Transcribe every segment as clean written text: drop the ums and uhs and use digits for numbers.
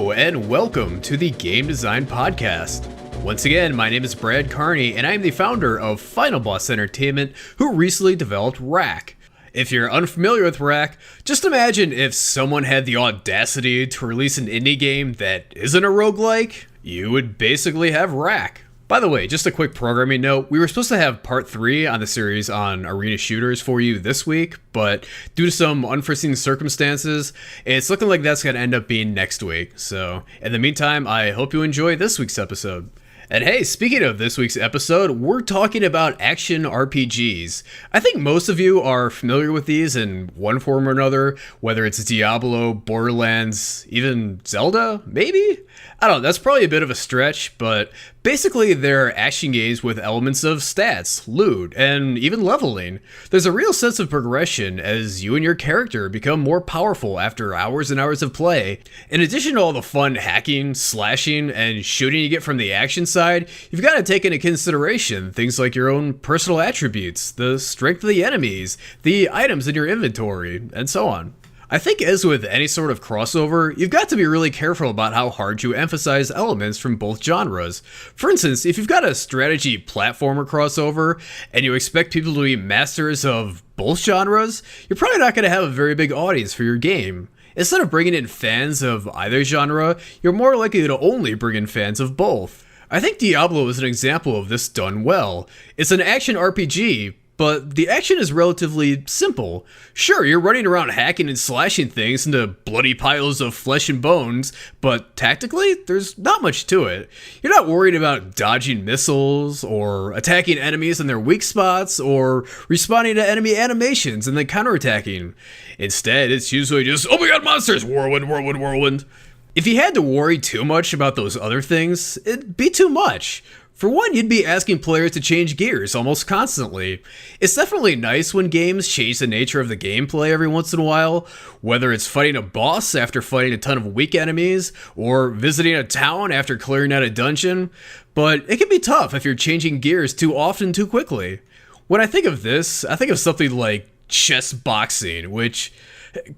Hello, and welcome to the Game Design Podcast. Once again, my name is Brad Carney, and I am the founder of Final Boss Entertainment, who recently developed Rack. If you're unfamiliar with Rack, just imagine if someone had the audacity to release an indie game that isn't a roguelike, you would basically have Rack. By the way, just a quick programming note, we were supposed to have part 3 on the series on arena shooters for you this week, but due to some unforeseen circumstances, it's looking like that's going to end up being next week. So, in the meantime, I hope you enjoy this week's episode. And hey, speaking of this week's episode, we're talking about action RPGs. I think most of you are familiar with these in one form or another, whether it's Diablo, Borderlands, even Zelda, maybe? I don't know, that's probably a bit of a stretch, but basically they're action games with elements of stats, loot, and even leveling. There's a real sense of progression as you and your character become more powerful after hours and hours of play. In addition to all the fun hacking, slashing, and shooting you get from the action side, you've got to take into consideration things like your own personal attributes, the strength of the enemies, the items in your inventory, and so on. I think as with any sort of crossover, you've got to be really careful about how hard you emphasize elements from both genres. For instance, if you've got a strategy platformer crossover, and you expect people to be masters of both genres, you're probably not going to have a very big audience for your game. Instead of bringing in fans of either genre, you're more likely to only bring in fans of both. I think Diablo is an example of this done well. It's an action RPG, but the action is relatively simple. Sure, you're running around hacking and slashing things into bloody piles of flesh and bones, but tactically, there's not much to it. You're not worried about dodging missiles, or attacking enemies in their weak spots, or responding to enemy animations and then counterattacking. Instead, it's usually just, oh my god, monsters! Whirlwind, whirlwind, whirlwind. If you had to worry too much about those other things, it'd be too much. For one, you'd be asking players to change gears almost constantly. It's definitely nice when games change the nature of the gameplay every once in a while, whether it's fighting a boss after fighting a ton of weak enemies, or visiting a town after clearing out a dungeon, but it can be tough if you're changing gears too often too quickly. When I think of this, I think of something like chess boxing, which,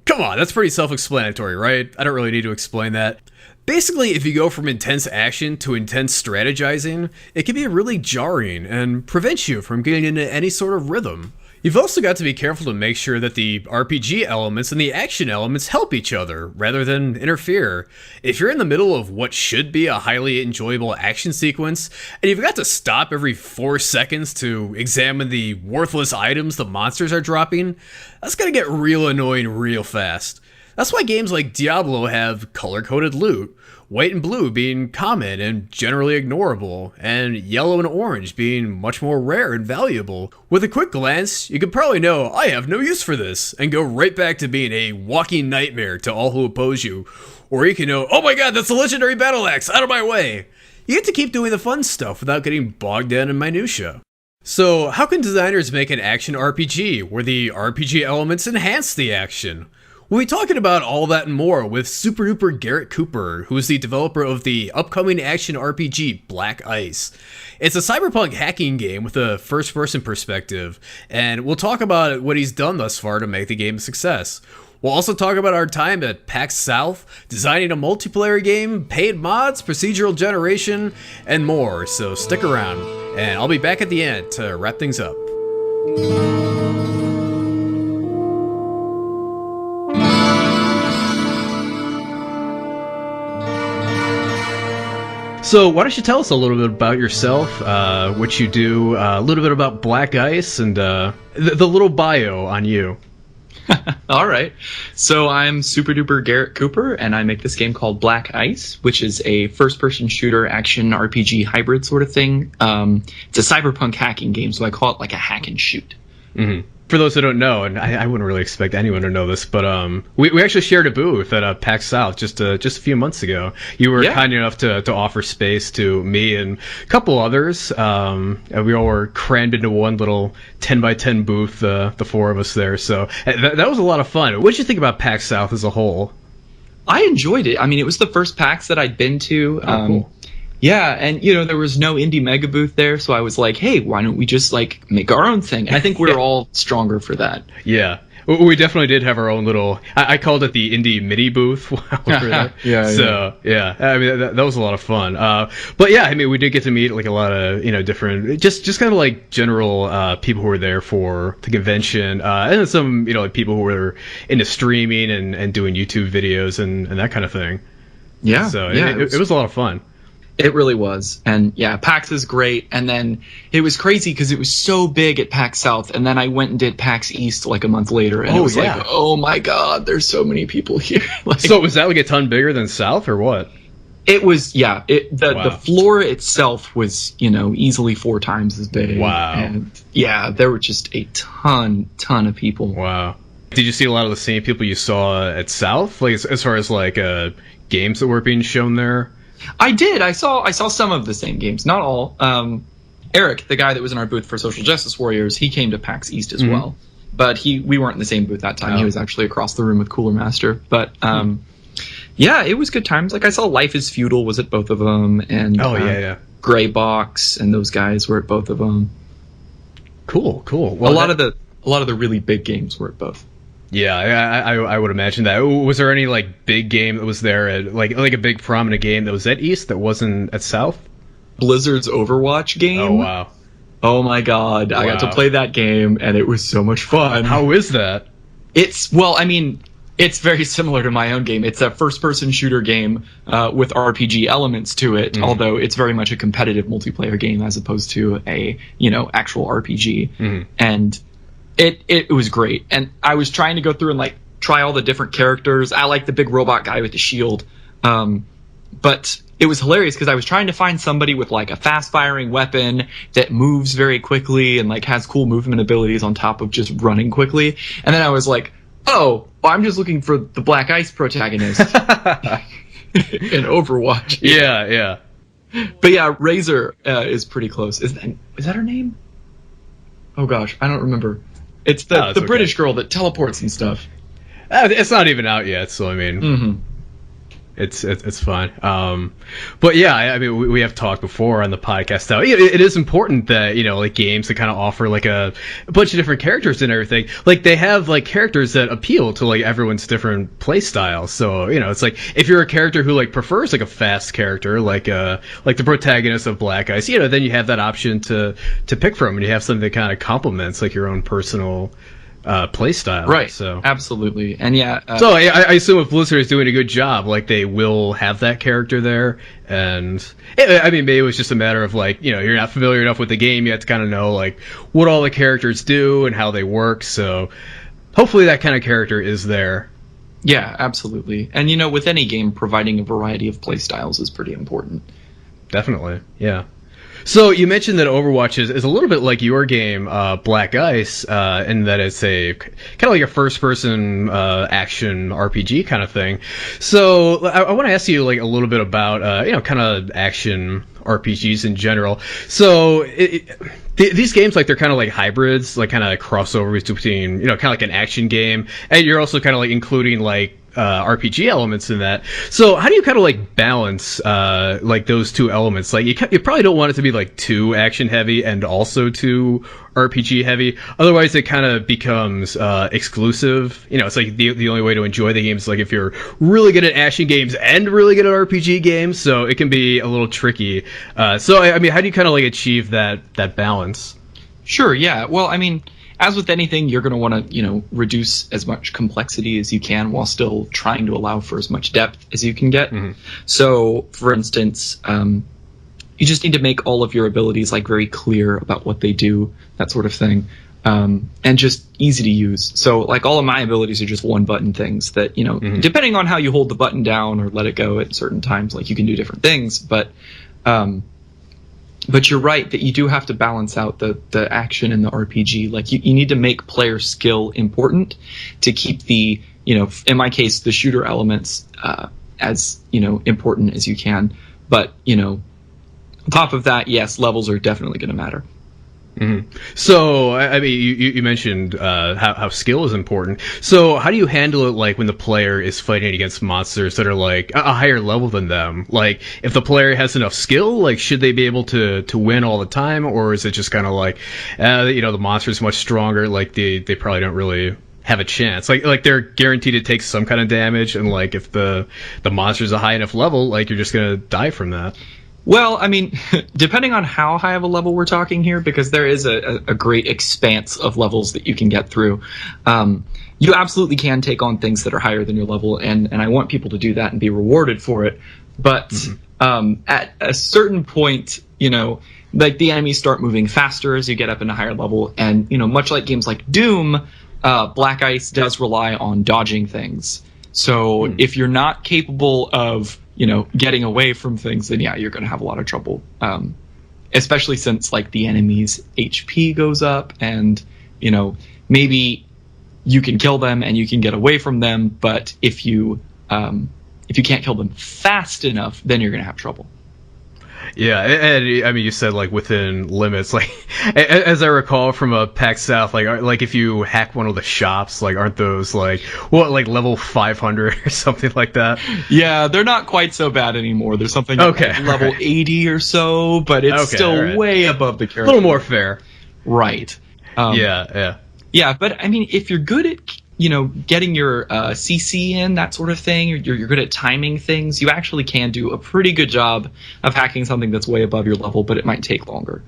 come on, that's pretty self-explanatory, right? I don't really need to explain that. Basically, if you go from intense action to intense strategizing, it can be really jarring and prevent you from getting into any sort of rhythm. You've also got to be careful to make sure that the RPG elements and the action elements help each other, rather than interfere. If you're in the middle of what should be a highly enjoyable action sequence, and you've got to stop every 4 seconds to examine the worthless items the monsters are dropping, that's gonna get real annoying real fast. That's why games like Diablo have color-coded loot, white and blue being common and generally ignorable, and yellow and orange being much more rare and valuable. With a quick glance, you could probably know, I have no use for this, and go right back to being a walking nightmare to all who oppose you. Or you can know, oh my god, that's a legendary battle axe, out of my way! You get to keep doing the fun stuff without getting bogged down in minutia. So, how can designers make an action RPG where the RPG elements enhance the action? We'll be talking about all that and more with Super Duper Garrett Cooper, who is the developer of the upcoming action RPG Black Ice. It's a cyberpunk hacking game with a first-person perspective, and we'll talk about what he's done thus far to make the game a success. We'll also talk about our time at PAX South, designing a multiplayer game, paid mods, procedural generation, and more, so stick around, and I'll be back at the end to wrap things up. So why don't you tell us a little bit about yourself, what you do, a little bit about Black Ice, and the little bio on you. All right. So I'm Super Duper Garrett Cooper, and I make this game called Black Ice, which is a first-person shooter action RPG hybrid sort of thing. It's a cyberpunk hacking game, so I call it like a hack and shoot. Mm-hmm. For those who don't know, and I wouldn't really expect anyone to know this, but we actually shared a booth at PAX South just a few months ago. You were kind enough to offer space to me and a couple others. And we all were crammed into one little 10x10 booth, the 4 of us there. So that was a lot of fun. What did you think about PAX South as a whole? I enjoyed it. I mean, it was the first PAX that I'd been to. Cool. Yeah, and there was no indie mega booth there, so I was like, hey, why don't we just make our own thing? And I think we're all stronger for that. Yeah. We definitely did have our own little. I called it the indie mini booth while we were there. Yeah. I mean, that was a lot of fun. But yeah, I mean, we did get to meet like a lot of different, just kind of like general people who were there for the convention, and then some like people who were into streaming and doing YouTube videos and that kind of thing. Yeah. So it was a lot of fun. It really was. And yeah, PAX is great. And then it was crazy because it was so big at PAX South. And then I went and did PAX East like a month later. And it was like, oh my God, there's so many people here. So was that like a ton bigger than South or what? It was, yeah. The floor itself was, easily 4 times as big. Wow. And yeah, there were just a ton of people. Wow. Did you see a lot of the same people you saw at South? Like as far as like games that were being shown there? I did. I saw some of the same games, not all. Eric, the guy that was in our booth for Social Justice Warriors, he came to PAX East as well, but we weren't in the same booth that time. He was actually across the room with Cooler Master. But yeah, it was good times. Like I saw Life is Feudal was at both of them, and Gray Box and those guys were at both of them. Cool. Well, a lot of the really big games were at both. Yeah, I would imagine that. Was there any like big game that was there at like a big prominent game that was at East that wasn't at South? Blizzard's Overwatch game. Oh wow. Oh my God, wow. I got to play that game and it was so much fun. How is that? It's very similar to my own game. It's a first-person shooter game with RPG elements to it, although it's very much a competitive multiplayer game as opposed to a actual RPG. And It was great, and I was trying to go through and like try all the different characters. I like the big robot guy with the shield, but it was hilarious because I was trying to find somebody with like a fast-firing weapon that moves very quickly and like has cool movement abilities on top of just running quickly. And then I was like, oh, well, I'm just looking for the Black Ice protagonist in Overwatch. Yeah. But yeah, Razor is pretty close. Is that her name? Oh gosh, I don't remember. It's the British girl that teleports and stuff. It's not even out yet, so I mean, it's fine. But yeah, I mean, we have talked before on the podcast how it is important that like games that kind of offer like a bunch of different characters and everything. Like they have like characters that appeal to like everyone's different play styles. So it's like if you're a character who like prefers like a fast character, like the protagonist of Black Ice, then you have that option to pick from, and you have something that kind of complements like your own personal play style. Right. So absolutely. And yeah. So I assume if Blizzard is doing a good job, like they will have that character there. And I mean, maybe it was just a matter of like, you're not familiar enough with the game yet to kind of know like what all the characters do and how they work. So hopefully that kind of character is there. Yeah, absolutely. And with any game, providing a variety of play styles is pretty important. Definitely. Yeah. So you mentioned that Overwatch is a little bit like your game, Black Ice, in that it's a kind of like a first-person action RPG kind of thing. So I want to ask you like a little bit about kind of action RPGs in general. So these games, like they're kind of like hybrids, like kind of crossovers between kind of like an action game, and you're also kind of like including like RPG elements in that. So how do you kind of like balance like those two elements? Like you probably don't want it to be like too action heavy and also too RPG heavy. Otherwise, it kind of becomes exclusive. It's like the only way to enjoy the game is like if you're really good at action games and really good at RPG games. So it can be a little tricky. So I mean, how do you kind of like achieve that balance? Sure. Yeah. Well, I mean, as with anything, you're going to want to, reduce as much complexity as you can while still trying to allow for as much depth as you can get. So, for instance, you just need to make all of your abilities like very clear about what they do, that sort of thing, and just easy to use. So, like all of my abilities are just one-button things that, depending on how you hold the button down or let it go at certain times, like you can do different things, but you're right that you do have to balance out the action in the RPG. Like you need to make player skill important to keep the, in my case, the shooter elements as, important as you can. But, on top of that, yes, levels are definitely going to matter. So, I mean, you mentioned how skill is important. So, how do you handle it, like, when the player is fighting against monsters that are, like, a higher level than them? Like, if the player has enough skill, like, should they be able to win all the time? Or is it just kind of like, the monster's much stronger, like, they probably don't really have a chance. Like they're guaranteed to take some kind of damage, and like if the monster's a high enough level, like you're just gonna die from that. Well, I mean, depending on how high of a level we're talking here, because there is a great expanse of levels that you can get through. You absolutely can take on things that are higher than your level, and I want people to do that and be rewarded for it. But at a certain point, like the enemies start moving faster as you get up in a higher level, and much like games like Doom, Black Ice does rely on dodging things. So if you're not capable of getting away from things, then yeah, you're going to have a lot of trouble. Especially since like the enemy's HP goes up, and maybe you can kill them and you can get away from them, but if you can't kill them fast enough, then you're going to have trouble. Yeah, and I mean, you said like within limits. Like, as I recall from PAX South, like if you hack one of the shops, like aren't those like level 500 or something like that? Yeah, they're not quite so bad anymore. There's something like level 80 or so, but it's still way above the character. A little more fair, right? Yeah. But I mean, if you're good at getting your CC in, that sort of thing, you're good at timing things, you actually can do a pretty good job of hacking something that's way above your level, but it might take longer.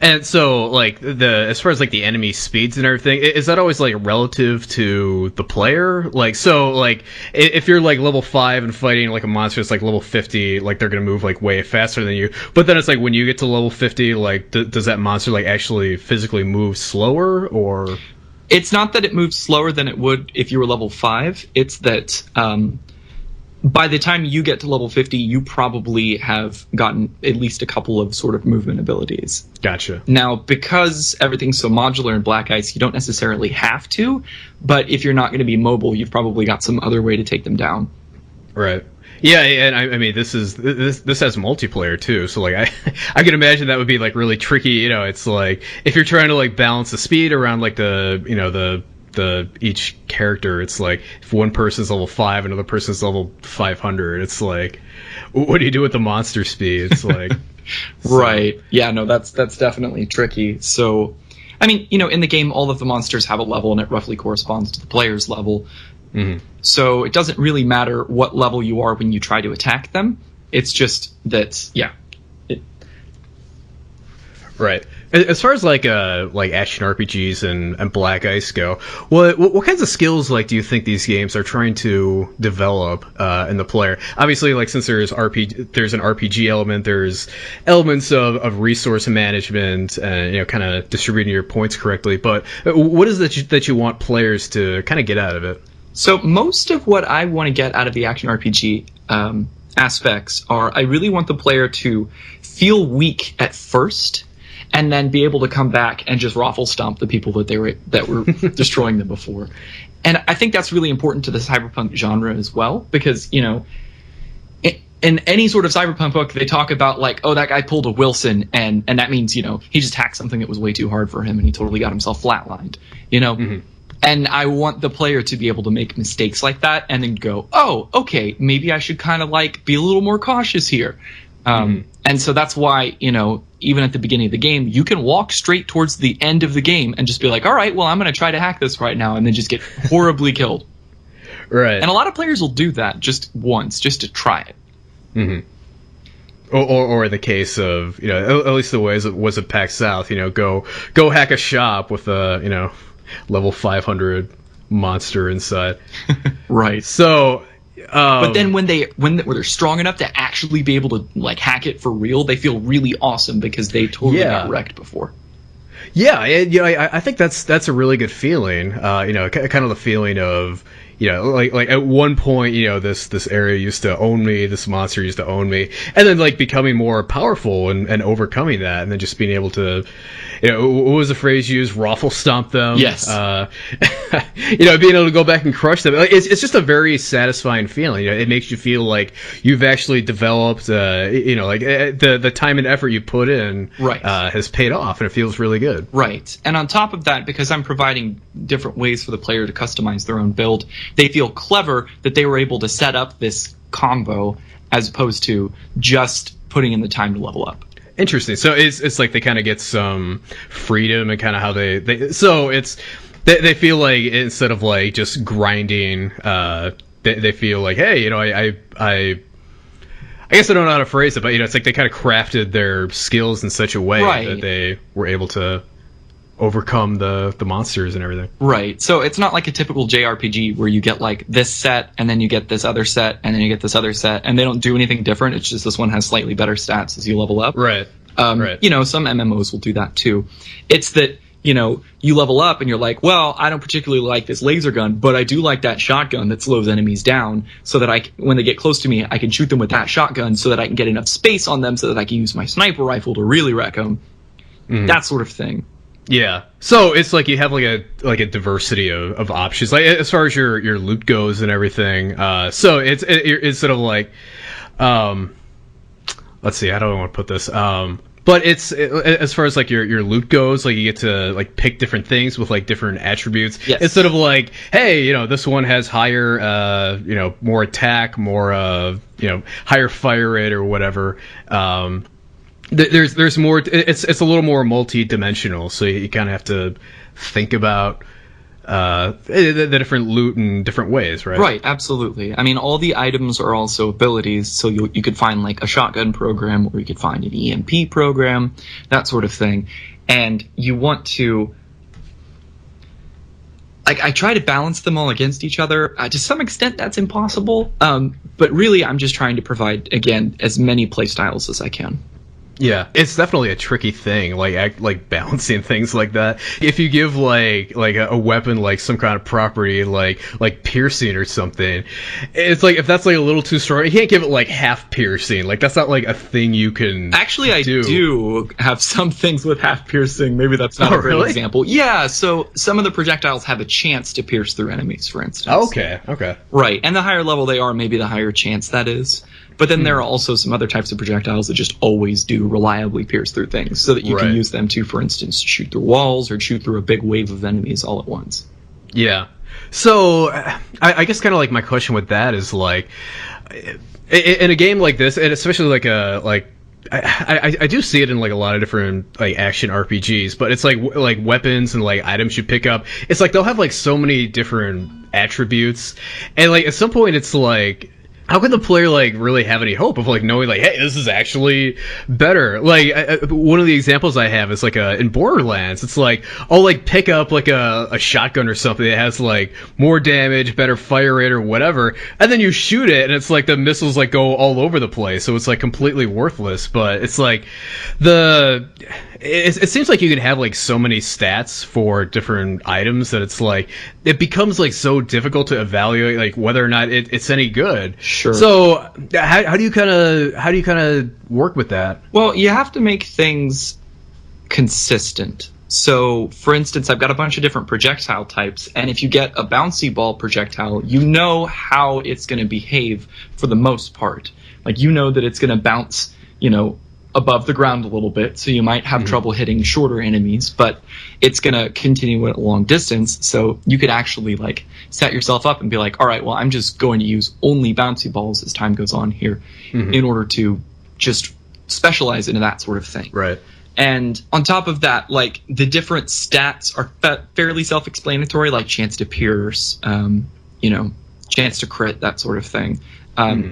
And so, like, as far as like the enemy speeds and everything, is that always like relative to the player? Like, so like if you're like level 5 and fighting like a monster that's like level 50, like they're gonna move like way faster than you. But then it's like when you get to level 50, like does that monster like actually physically move slower, or? It's not that it moves slower than it would if you were level 5. It's that by the time you get to level 50, you probably have gotten at least a couple of sort of movement abilities. Gotcha. Now, because everything's so modular in Black Ice, you don't necessarily have to, but if you're not going to be mobile, you've probably got some other way to take them down. Right. Yeah, and I mean this has multiplayer too, so like I can imagine that would be like really tricky. It's like if you're trying to like balance the speed around like the each character, it's like if one person's level 5, another person's level 500, it's like what do you do with the monster speed? It's like right. Yeah, no, that's definitely tricky. So I mean, in the game, all of the monsters have a level, and it roughly corresponds to the player's level. Mm-hmm. So it doesn't really matter what level you are when you try to attack them. It's just that, yeah. Right. As far as like action RPGs and Black Ice go, what kinds of skills like do you think these games are trying to develop in the player? Obviously, like since there's an RPG element, there's elements of resource management and kind of distributing your points correctly. But what is it that you want players to kind of get out of it? So most of what I want to get out of the action RPG aspects are I really want the player to feel weak at first, and then be able to come back and just raffle stomp the people that were destroying them before. And I think that's really important to the cyberpunk genre as well, because in any sort of cyberpunk book, they talk about like, oh, that guy pulled a Wilson, and that means he just hacked something that was way too hard for him, and he totally got himself flatlined. Mm-hmm. And I want the player to be able to make mistakes like that and then go, oh, okay, maybe I should kind of like be a little more cautious here. And so that's why, even at the beginning of the game, you can walk straight towards the end of the game and just be like, all right, well, I'm going to try to hack this right now, and then just get horribly killed. Right. And a lot of players will do that just once, just to try it. Mm-hmm. Or the case of, at least the way it was at PAX South, go hack a shop with a, level 500 monster inside. Right. So, but then when they're strong enough to actually be able to like hack it for real, they feel really awesome because they totally got wrecked before. Yeah, I think that's a really good feeling. Kind of the feeling of like at one point, this area used to own me, this monster used to own me, and then like becoming more powerful and overcoming that, and then just being able to, what was the phrase you used? Raffle stomp them. Yes. Being able to go back and crush them. It's just a very satisfying feeling. It makes you feel like you've actually developed, like the time and effort you put in, right, has paid off, and it feels really good. Right. And on top of that, because I'm providing different ways for the player to customize their own build, they feel clever that they were able to set up this combo as opposed to just putting in the time to level up. Interesting. So it's like they kind of get some freedom and kind of how they so it's They feel like instead of like just grinding, they feel like, hey, you know, I guess I don't know how to phrase it, but you know, it's like they kind of crafted their skills in such a way that they were able to overcome the monsters and everything. Right. So it's not like a typical JRPG where you get like this set and then you get this other set and then you get this other set and they don't do anything different. It's just this one has slightly better stats as you level up. Right. You know, some MMOs will do that too. It's that, you know, you level up and you're like, well, I don't particularly like this laser gun, but I do like that shotgun that slows enemies down so that when they get close to me, I can shoot them with that shotgun so that I can get enough space on them so that I can use my sniper rifle to really wreck them. That sort of thing. Yeah. So it's like you have like a diversity of options, like as far as your loot goes and everything. So it's sort of like, let's see, how do I want to put this? But it's as far as like your loot goes, like you get to like pick different things with like different attributes. Yes. Instead of like, hey, you know, this one has higher, you know, more attack, more, you know, higher fire rate or whatever. There's more. It's a little more multi-dimensional, so you kind of have to think about the different loot in different ways, right? Right, absolutely. I mean, all the items are also abilities, so you could find like a shotgun program, or you could find an EMP program, that sort of thing. And you want to... I try to balance them all against each other. To some extent, that's impossible. But really, I'm just trying to provide, again, as many playstyles as I can. Yeah, it's definitely a tricky thing, like balancing things like that. If you give like a weapon like some kind of property like piercing or something, it's like if that's like a little too strong, you can't give it like half piercing. Like that's not like a thing you can. Actually, I do have some things with half piercing. Maybe that's not a great example. Yeah, so some of the projectiles have a chance to pierce through enemies, for instance. Okay. Right, and the higher level they are, maybe the higher chance that is. But then there are also some other types of projectiles that just always do reliably pierce through things, so that you can use them to, for instance, shoot through walls or shoot through a big wave of enemies all at once. Yeah. So I guess kind of like my question with that is like, in a game like this, and especially I do see it in like a lot of different like action RPGs, but it's like weapons and like items you pick up. It's like they'll have like so many different attributes, and like at some point it's like, how can the player like really have any hope of like knowing like, hey, this is actually better? Like one of the examples I have is like in Borderlands. It's like I'll like pick up like a shotgun or something that has like more damage, better fire rate or whatever, and then you shoot it and it's like the missiles like go all over the place, so it's like completely worthless. But it's like it seems like you can have like so many stats for different items that it's like it becomes like so difficult to evaluate like whether or not it's any good. Sure. So how do you kind of work with that? Well, you have to make things consistent. So, for instance, I've got a bunch of different projectile types, and if you get a bouncy ball projectile, you know how it's going to behave for the most part. Like, you know that it's going to bounce, you know, above the ground a little bit, so you might have trouble hitting shorter enemies, but it's going to continue at a long distance, so you could actually like set yourself up and be like, all right, well, I'm just going to use only bouncy balls as time goes on here in order to just specialize into that sort of thing. Right. And on top of that, like the different stats are fairly self-explanatory, like chance to pierce, you know, chance to crit, that sort of thing.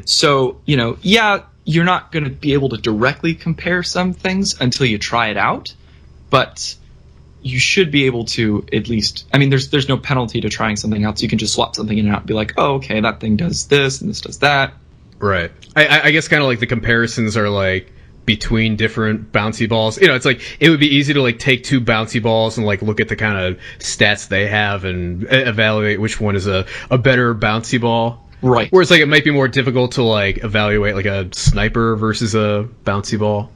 So, you know, yeah, you're not going to be able to directly compare some things until you try it out, but you should be able to at least, I mean, there's no penalty to trying something out, so you can just swap something in and out and be like, oh, okay, that thing does this and this does that. Right. I guess kind of like the comparisons are like between different bouncy balls. You know, it's like it would be easy to like take two bouncy balls and like look at the kind of stats they have and evaluate which one is a better bouncy ball. Right. Whereas like it might be more difficult to like evaluate like a sniper versus a bouncy ball.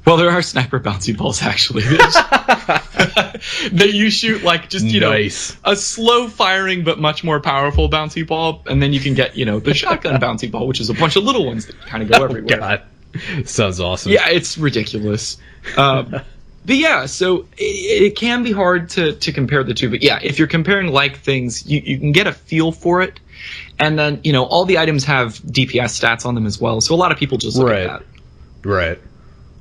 Well, there are sniper bouncy balls actually that you shoot like just, you know, a slow firing but much more powerful bouncy ball, and then you can get, you know, the shotgun bouncy ball, which is a bunch of little ones that kind of go everywhere. God. Sounds awesome. Yeah, it's ridiculous. But yeah, so it can be hard to compare the two. But yeah, if you're comparing like things, you can get a feel for it. And then, you know, all the items have DPS stats on them as well. So a lot of people just look at that. Right.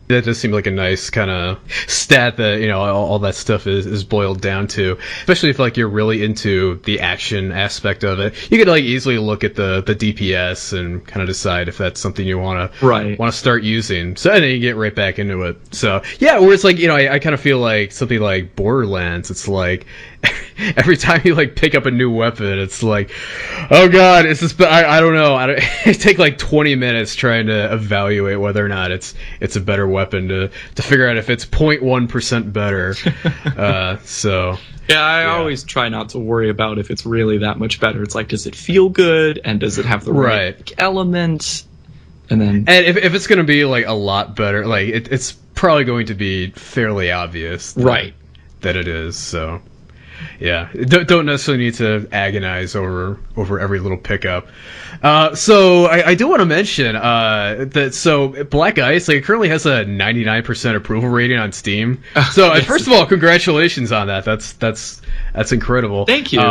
That does seem like a nice kind of stat that, all that stuff is boiled down to. Especially if, like, you're really into the action aspect of it. You could, like, easily look at the DPS and kind of decide if that's something you want to start using. So, and then you get right back into it. So, yeah, where it's like, I kind of feel like something like Borderlands, it's like, every time you, like, pick up a new weapon, it's like, oh god, is this, I don't know. It take like 20 minutes trying to evaluate whether or not it's a better weapon to figure out if it's 0.1% better. I always try not to worry about if it's really that much better. It's like, does it feel good, and does it have the right element? And if it's going to be like a lot better, like it's probably going to be fairly obvious, that it is. So. Yeah, don't necessarily need to agonize over every little pickup. So I do want to mention that Black Ice, like, it currently has a 99% approval rating on Steam. So yes. First of all, congratulations on that. That's incredible. Thank you.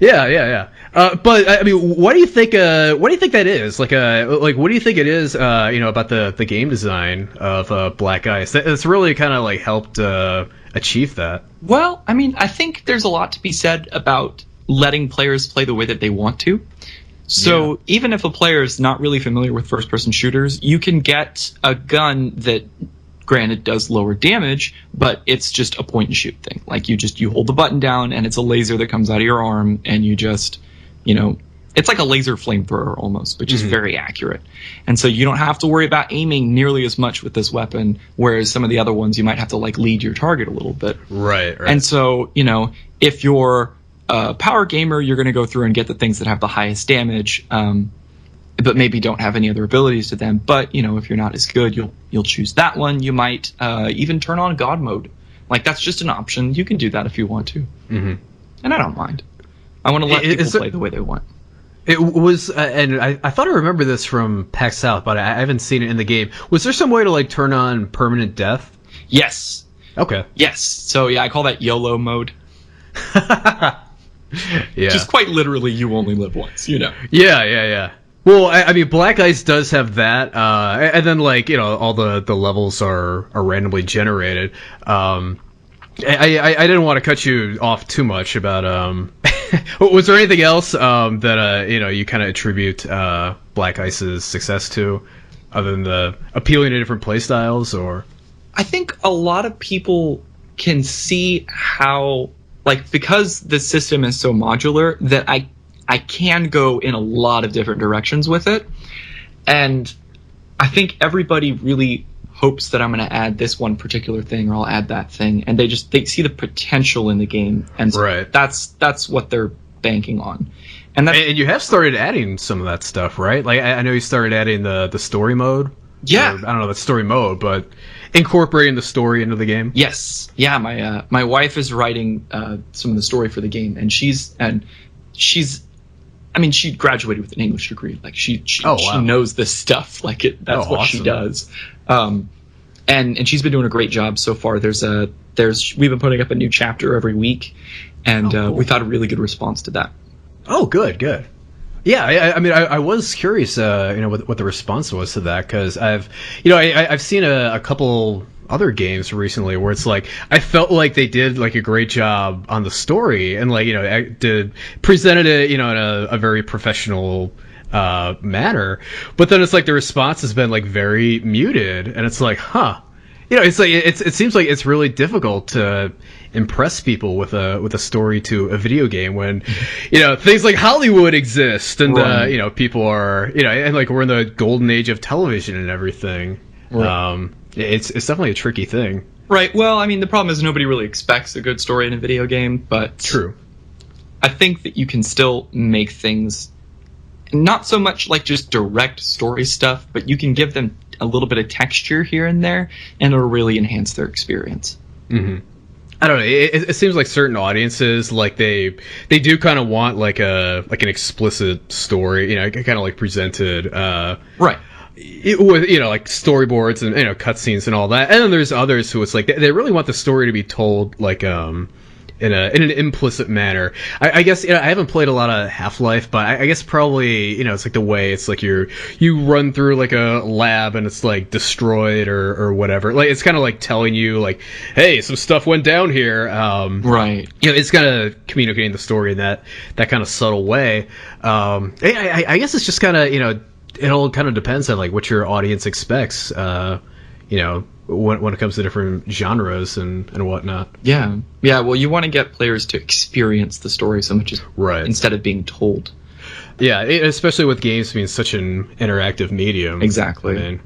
Yeah. But I mean, what do you think? What do you think that is? Like what do you think it is? About the game design of Black Ice. That's really kind of like helped achieve that. Well, I mean, I think there's a lot to be said about letting players play the way that they want to. So even if a player is not really familiar with first-person shooters, you can get a gun that, granted, does lower damage, but it's just a point-and-shoot thing. Like, you hold the button down, and it's a laser that comes out of your arm, and you just, it's like a laser flamethrower almost, but just very accurate. And so you don't have to worry about aiming nearly as much with this weapon, whereas some of the other ones you might have to, like, lead your target a little bit. Right. And so, if you're a power gamer, you're going to go through and get the things that have the highest damage, but maybe don't have any other abilities to them. But, if you're not as good, you'll choose that one. You might even turn on God mode. Like, that's just an option. You can do that if you want to. Mm-hmm. And I don't mind. I want to let people play the way they want. It was, and I thought I remember this from PAX South, but I haven't seen it in the game. Was there some way to, like, turn on permanent death? Yes. Okay. Yes. So, I call that YOLO mode. Yeah. Just quite literally, you only live once, Yeah. Well, I mean, Black Ice does have that, and then, like, all the levels are randomly generated. I didn't want to cut you off too much about, was there anything else that you kind of attribute Black Ice's success to, other than the appealing to different playstyles? Or I think a lot of people can see how, like, because the system is so modular, that I can go in a lot of different directions with it, and I think everybody really hopes that I'm going to add this one particular thing, or I'll add that thing, and they see the potential in the game, and so that's what they're banking on. And you have started adding some of that stuff, right? Like, I know you started adding the story mode. Yeah, I don't know the story mode, but incorporating the story into the game. Yes, yeah. My wife is writing some of the story for the game, and she's. I mean, she graduated with an English degree. Like, she knows this stuff. Like, that's what she does. And she's been doing a great job so far. We've been putting up a new chapter every week, and cool. We thought a really good response to that. Oh, good. Yeah, I mean, I was curious, what the response was to that, because I've seen a couple other games recently where it's like I felt like they did like a great job on the story, and like presented it in a very professional manner, but then it's like the response has been like very muted, and it's like, it's like it seems like it's really difficult to impress people with a story to a video game when things like Hollywood exist, and people are and like we're in the golden age of television and everything. Right. It's definitely a tricky thing. Right. Well, I mean, the problem is nobody really expects a good story in a video game, but true. I think that you can still make things not so much like just direct story stuff, but you can give them a little bit of texture here and there, and it'll really enhance their experience. Mm-hmm. I don't know. It seems like certain audiences, like they do kind of want like an explicit story, kind of like presented, right. With like storyboards and cutscenes and all that, and then there's others who it's like they really want the story to be told like in an implicit manner. I guess, I haven't played a lot of Half-Life, but I guess probably, it's like the way it's like you run through like a lab and it's like destroyed or whatever. Like it's kind of like telling you like, hey, some stuff went down here. Right. It's kind of communicating the story in that kind of subtle way. I guess it's just kind of, it all kind of depends on like what your audience expects. When it comes to different genres and whatnot. Yeah. Well, you want to get players to experience the story so much as instead of being told. Yeah, especially with games being such an interactive medium. Exactly. I mean,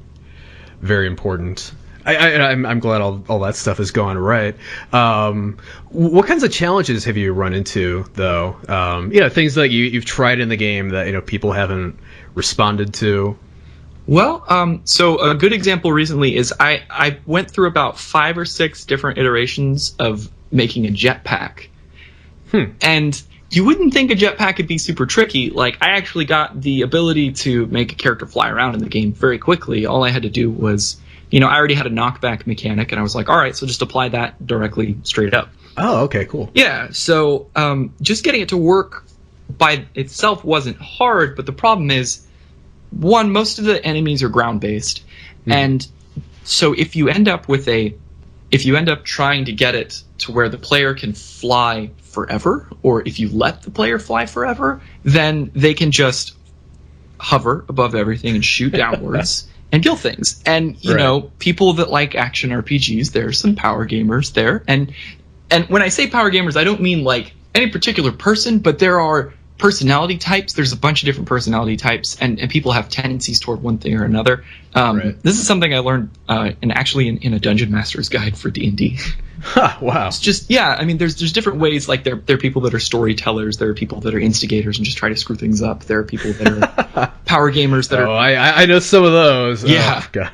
very important. I'm glad all that stuff has gone right. What kinds of challenges have you run into, though? Things that you've tried in the game that people haven't responded to. Well, so a good example recently is I went through about 5 or 6 different iterations of making a jetpack. And you wouldn't think a jetpack could be super tricky. Like, I actually got the ability to make a character fly around in the game very quickly. All I had to do was, I already had a knockback mechanic, and I was like, all right, so just apply that directly straight up. Oh, okay, cool. Yeah, so just getting it to work by itself wasn't hard, but the problem is, one, most of the enemies are ground-based, and so if you end up trying to get it to where the player can fly forever, or if you let the player fly forever, then they can just hover above everything and shoot downwards and kill things. And people that like action RPGs, there are some power gamers there, and when I say power gamers, I don't mean like any particular person, but there are personality types. There's a bunch of different personality types, and people have tendencies toward one thing or another. This is something I learned in a Dungeon Master's Guide for D&D. Wow. It's just, there's different ways. Like there are people that are storytellers, there are people that are instigators and just try to screw things up, there are people that are power gamers that are... I know some of those. Yeah. Oh, God.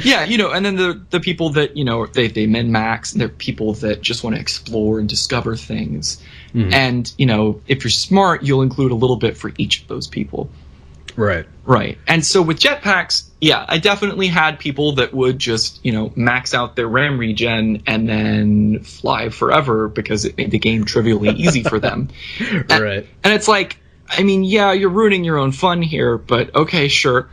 Yeah, and then the people that, they min-max, and they're people that just want to explore and discover things. And, if you're smart, you'll include a little bit for each of those people. Right. Right. And so with jetpacks, I definitely had people that would just, max out their RAM regen and then fly forever because it made the game trivially easy for them. Right. And it's like, you're ruining your own fun here, but okay, sure.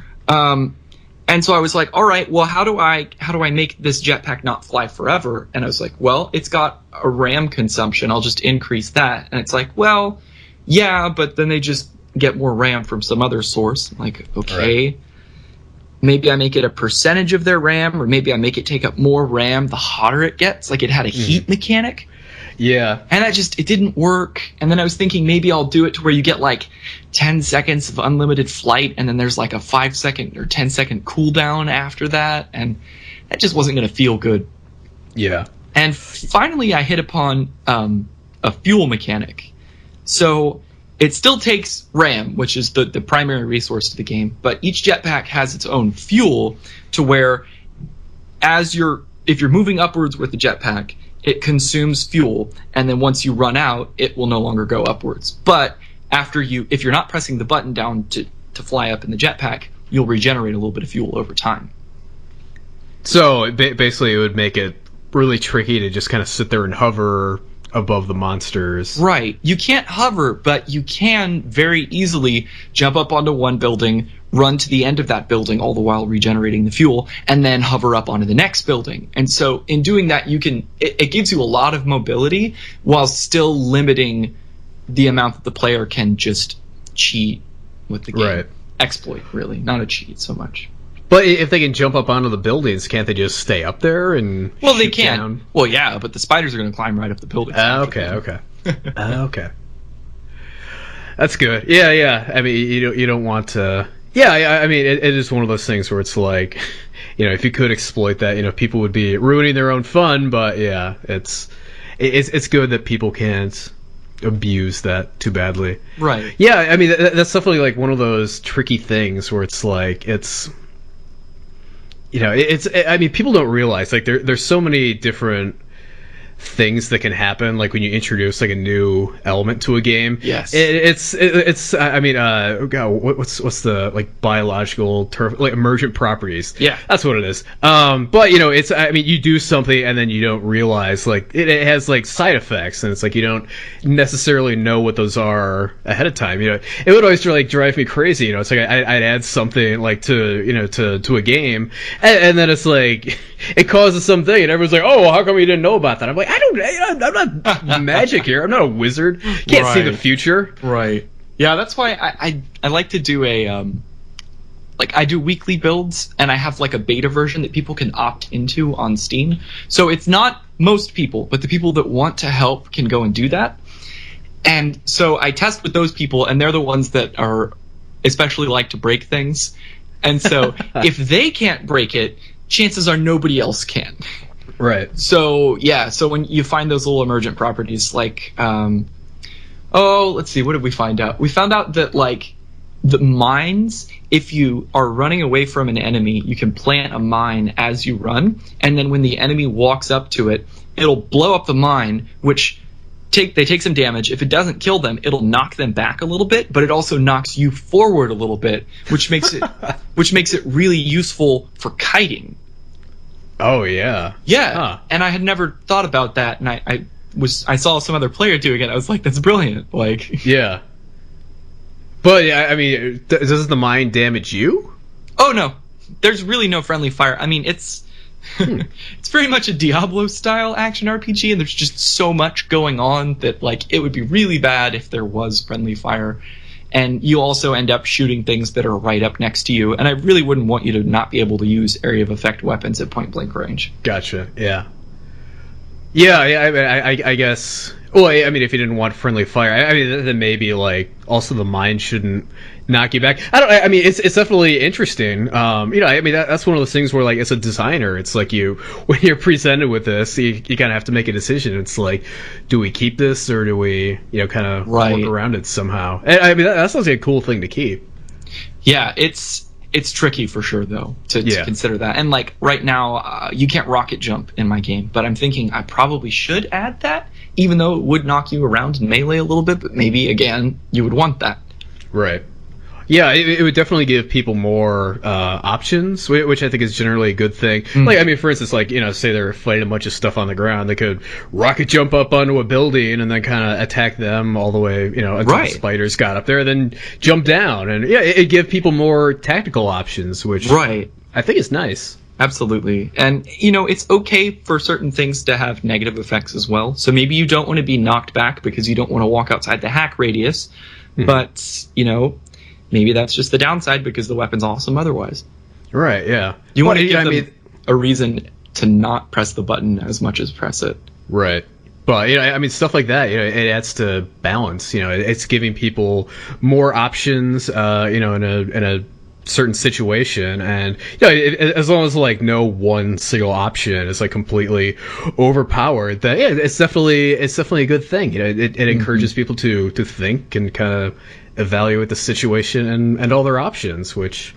And so I was like, all right, well, how do I make this jetpack not fly forever? And I was like, well, it's got a RAM consumption. I'll just increase that. And it's like, well, yeah, but then they just get more RAM from some other source. I'm like, okay, right. Maybe I make it a percentage of their RAM, or maybe I make it take up more RAM the hotter it gets. Like it had a heat mechanic. Yeah. And it didn't work. And then I was thinking maybe I'll do it to where you get like 10 seconds of unlimited flight, and then there's like a 5-second or 10-second cooldown after that. And that just wasn't going to feel good. Yeah. And finally I hit upon a fuel mechanic. So it still takes RAM, which is the primary resource to the game, but each jetpack has its own fuel to where if you're moving upwards with the jetpack, it consumes fuel, and then once you run out, it will no longer go upwards. But if you're not pressing the button down to fly up in the jetpack, you'll regenerate a little bit of fuel over time. So basically, it would make it really tricky to just kind of sit there and hover above the monsters. Right. You can't hover, but you can very easily jump up onto one building, run to the end of that building, all the while regenerating the fuel, and then hover up onto the next building. And so in doing that, it gives you a lot of mobility while still limiting the amount that the player can just cheat with the game. Right. Exploit, really, not a cheat so much. But if they can jump up onto the buildings, can't they just stay up there and Well, they shoot can. down? Well, yeah, but the spiders are going to climb right up the buildings. Okay. Okay. That's good. Yeah. I mean, you don't want to... Yeah, I mean, it is one of those things where it's like, if you could exploit that, people would be ruining their own fun, but yeah, it's good that people can't abuse that too badly. Right. Yeah, I mean, that's definitely like one of those tricky things where it's like, I mean, people don't realize, like, there's so many different things that can happen, like when you introduce like a new element to a game. Yes. It's I mean, God, what's the like biological term, like emergent properties. Yeah. That's what it is. But you know, it's, I mean, you do something and then you don't realize like it has like side effects, and it's like you don't necessarily know what those are ahead of time. You know, it would always like drive me crazy. You know, it's like I'd add something like to a game, and then it's like it causes something, and everyone's like, oh, how come you didn't know about that? I'm like, I'm not magic here. I'm not a wizard. Can't see the future. Right. Yeah, that's why I like to do I do weekly builds, and I have like a beta version that people can opt into on Steam. So it's not most people, but the people that want to help can go and do that. And so I test with those people, and they're the ones that are especially like to break things. And so if they can't break it, chances are nobody else can. Right. So yeah, so when you find those little emergent properties, like let's see, what did we find out? We found out that like the mines, if you are running away from an enemy, you can plant a mine as you run, and then when the enemy walks up to it, it'll blow up the mine, which they take some damage. If it doesn't kill them, it'll knock them back a little bit, but it also knocks you forward a little bit, which makes it really useful for kiting. Oh yeah. Yeah. Huh. And I had never thought about that, and I saw some other player doing it. I was like, that's brilliant. Like, yeah. But yeah, I mean, does the mine damage you? Oh no, there's really no friendly fire. I mean, it's it's very much a Diablo style action RPG, and there's just so much going on that like it would be really bad if there was friendly fire. And you also end up shooting things that are right up next to you, and I really wouldn't want you to not be able to use area of effect weapons at point blank range. Gotcha. Yeah. Yeah. I guess. Well, I mean, if you didn't want friendly fire, I mean, then maybe like also the mine shouldn't knock you back. I mean, it's definitely interesting. I mean, that's one of those things where like as a designer, it's like when you're presented with this, you kind of have to make a decision. It's like, do we keep this or do we kind of work around it somehow? And I mean, that sounds like a cool thing to keep. Yeah, it's tricky for sure though to consider that. And like right now, you can't rocket jump in my game, but I'm thinking I probably should add that, even though it would knock you around in melee a little bit. But maybe again, you would want that. Right. Yeah, it would definitely give people more options, which I think is generally a good thing. Mm. Like, I mean, for instance, like, say they're fighting a bunch of stuff on the ground, they could rocket jump up onto a building and then kind of attack them all the way, until the spiders got up there, then jump down. And yeah, it'd give people more tactical options, which I think is nice. Absolutely. And, it's okay for certain things to have negative effects as well. So maybe you don't want to be knocked back because you don't want to walk outside the hack radius. Mm. But, maybe that's just the downside because the weapon's awesome otherwise. Right, yeah. You want to give them a reason to not press the button as much as press it. Right. But, I mean, stuff like that, it adds to balance. It's giving people more options, in a certain situation, and as long as like no one single option is like completely overpowered, then it's definitely a good thing. It encourages people to think and kind of evaluate the situation and all their options, which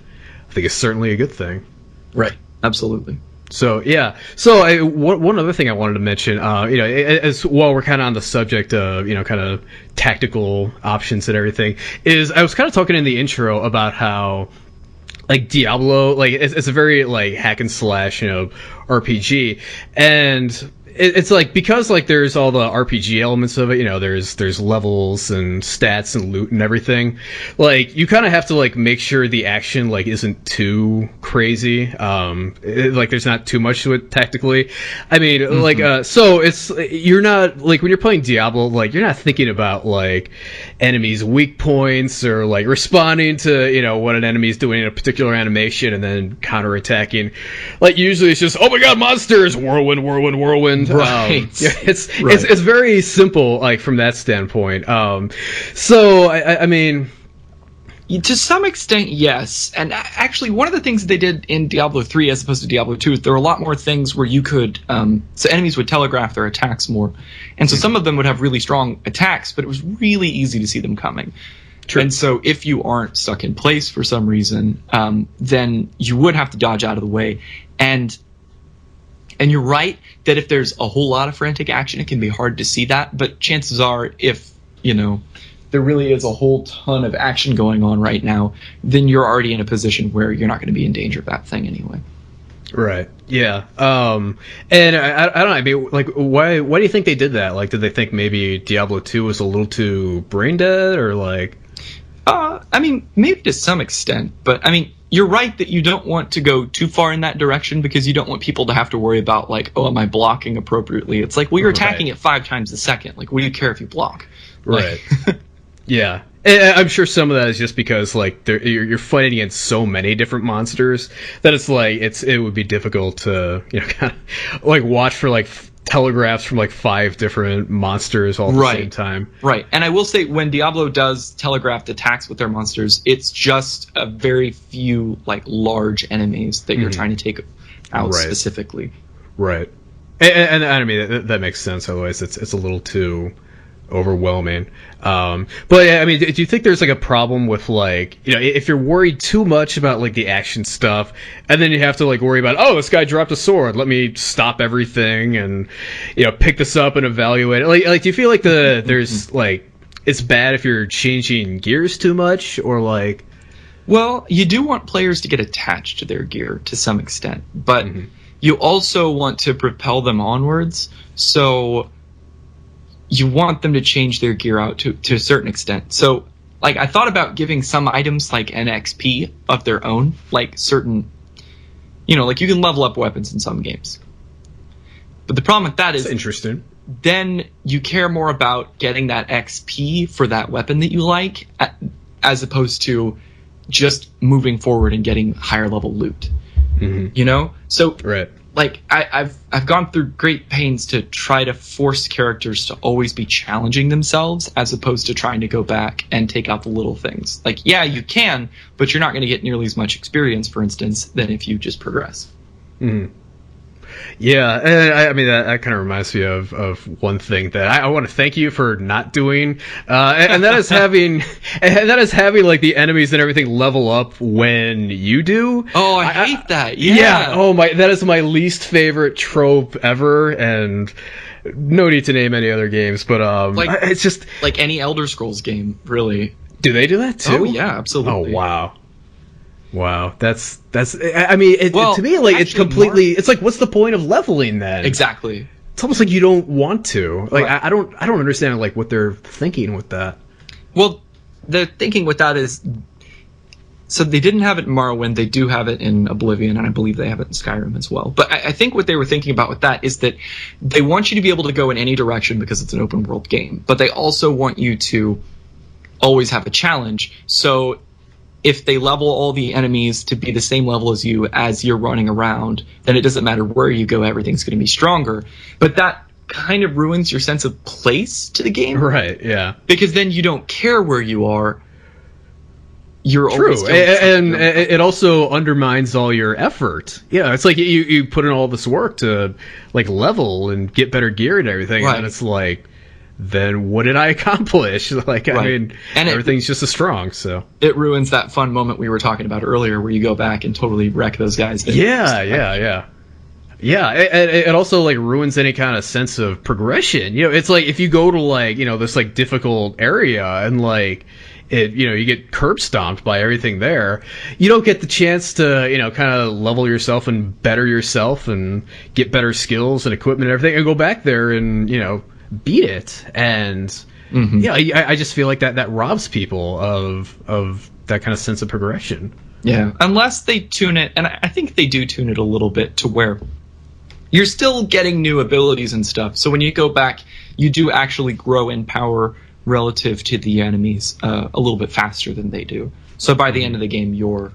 I think is certainly a good thing. Right. Absolutely. So yeah. So one other thing I wanted to mention, as while we're kind of on the subject of kind of tactical options and everything, is I was kind of talking in the intro about how like Diablo, like it's a very like hack and slash, RPG, and it's like because like there's all the RPG elements of it, there's levels and stats and loot and everything. Like you kind of have to like make sure the action like isn't too crazy. Like there's not too much to it tactically. I mean, like so it's you're not like when you're playing Diablo, like you're not thinking about like enemies' weak points or like responding to what an enemy's doing in a particular animation and then counterattacking. Like usually it's just, oh my god, monsters, whirlwind. Right. It's very simple, like from that standpoint. So I mean, to some extent, yes. And actually, one of the things they did in Diablo 3 as opposed to Diablo 2 is there were a lot more things where you could, so enemies would telegraph their attacks more, and so some of them would have really strong attacks, but it was really easy to see them coming. True. And so if you aren't stuck in place for some reason, then you would have to dodge out of the way. And And you're right that if there's a whole lot of frantic action, it can be hard to see that. But chances are, if, there really is a whole ton of action going on right now, then you're already in a position where you're not going to be in danger of that thing anyway. Right. Yeah. And I don't know. I mean, like, why do you think they did that? Like, did they think maybe Diablo 2 was a little too brain dead, or like? I mean, maybe to some extent, but I mean, you're right that you don't want to go too far in that direction because you don't want people to have to worry about, like, oh, am I blocking appropriately? It's like, well, you're attacking it 5 times a second. Like, what do you care if you block? Right. Yeah. And I'm sure some of that is just because, like, you're fighting against so many different monsters that it's like it would be difficult to, kind of like watch for like telegraphs from like 5 different monsters all at the same time. Right. And I will say, when Diablo does telegraphed attacks with their monsters, it's just a very few like large enemies that you're trying to take out specifically. Right. And I mean that makes sense. Otherwise, it's a little too overwhelming. But I mean, do you think there's like a problem with, like, if you're worried too much about like the action stuff, and then you have to like worry about, oh, this guy dropped a sword, let me stop everything and pick this up and evaluate it. Like do you feel like there's like it's bad if you're changing gears too much, or like? Well, you do want players to get attached to their gear to some extent, but you also want to propel them onwards. So you want them to change their gear out to a certain extent. So, like, I thought about giving some items like an XP of their own, like certain, like you can level up weapons in some games. But the problem with that is, interesting. Then you care more about getting that XP for that weapon that you like, as opposed to just moving forward and getting higher level loot. So right. Like, I've gone through great pains to try to force characters to always be challenging themselves, as opposed to trying to go back and take out the little things. Like, yeah, you can, but you're not going to get nearly as much experience, for instance, than if you just progress. Yeah, and I mean that kind of reminds me of one thing that I want to thank you for not doing, and that is having like the enemies and everything level up when you do. Oh, I hate that. Yeah. Oh my, that is my least favorite trope ever, and no need to name any other games, but it's just like any Elder Scrolls game, really. Do they do that too? Oh yeah, absolutely. Oh wow, that's. I mean, to me, like, it's completely. It's like, what's the point of leveling then? Exactly. It's almost like you don't want to. Like, right. I don't understand like what they're thinking with that. Well, the thinking with that is, so they didn't have it in Morrowind. They do have it in Oblivion, and I believe they have it in Skyrim as well. But I think what they were thinking about with that is that they want you to be able to go in any direction because it's an open world game. But they also want you to always have a challenge. So if they level all the enemies to be the same level as you as you're running around, then it doesn't matter where you go, everything's going to be stronger. But that kind of ruins your sense of place to the game. Right, yeah. Because then you don't care where you are. You're always and it also undermines all your effort. Yeah, it's like you put in all this work to like level and get better gear and everything, right. And it's like, then what did I accomplish? Like, right. I mean, and everything's just as strong, so. It ruins that fun moment we were talking about earlier where you go back and totally wreck those guys. Yeah, it also, like, ruins any kind of sense of progression. It's like, if you go to, like, this, like, difficult area and, like, you get curb stomped by everything there, you don't get the chance to, kind of level yourself and better yourself and get better skills and equipment and everything and go back there and, beat it. And I just feel like that robs people of that kind of sense of progression. Yeah, unless they tune it, and I think they do tune it a little bit to where you're still getting new abilities and stuff. So when you go back, you do actually grow in power relative to the enemies a little bit faster than they do. So by the end of the game, you're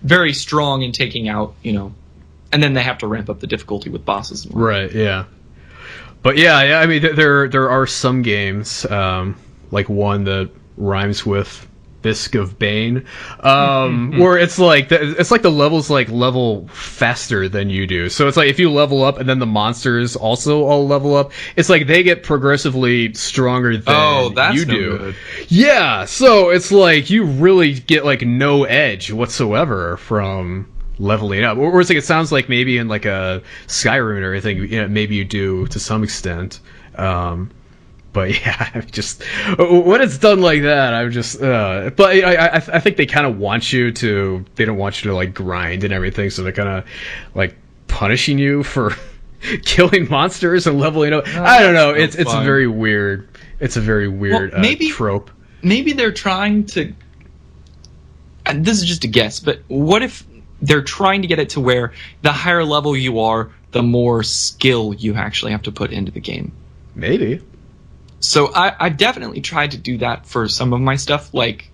very strong in taking out, and then they have to ramp up the difficulty with bosses. And right, yeah. But yeah, I mean, there are some games, like one that rhymes with Bisque of Bane, where it's like the levels like level faster than you do. So it's like if you level up and then the monsters also all level up, it's like they get progressively stronger than you do. Good. Yeah, so it's like you really get like no edge whatsoever from leveling up. Or it's like, it sounds like maybe in like a Skyrim or anything, you know, maybe you do to some extent. But yeah, I'm just, when it's done like that, I'm just, but I think they kind of want you to, they don't want you to like grind and everything, so they're kind of like punishing you for killing monsters and leveling up. I don't know, it's very weird. It's a very weird trope. Maybe they're trying to, and this is just a guess, but what if they're trying to get it to where the higher level you are, the more skill you actually have to put into the game? Maybe. So I've definitely tried to do that for some of my stuff. Like,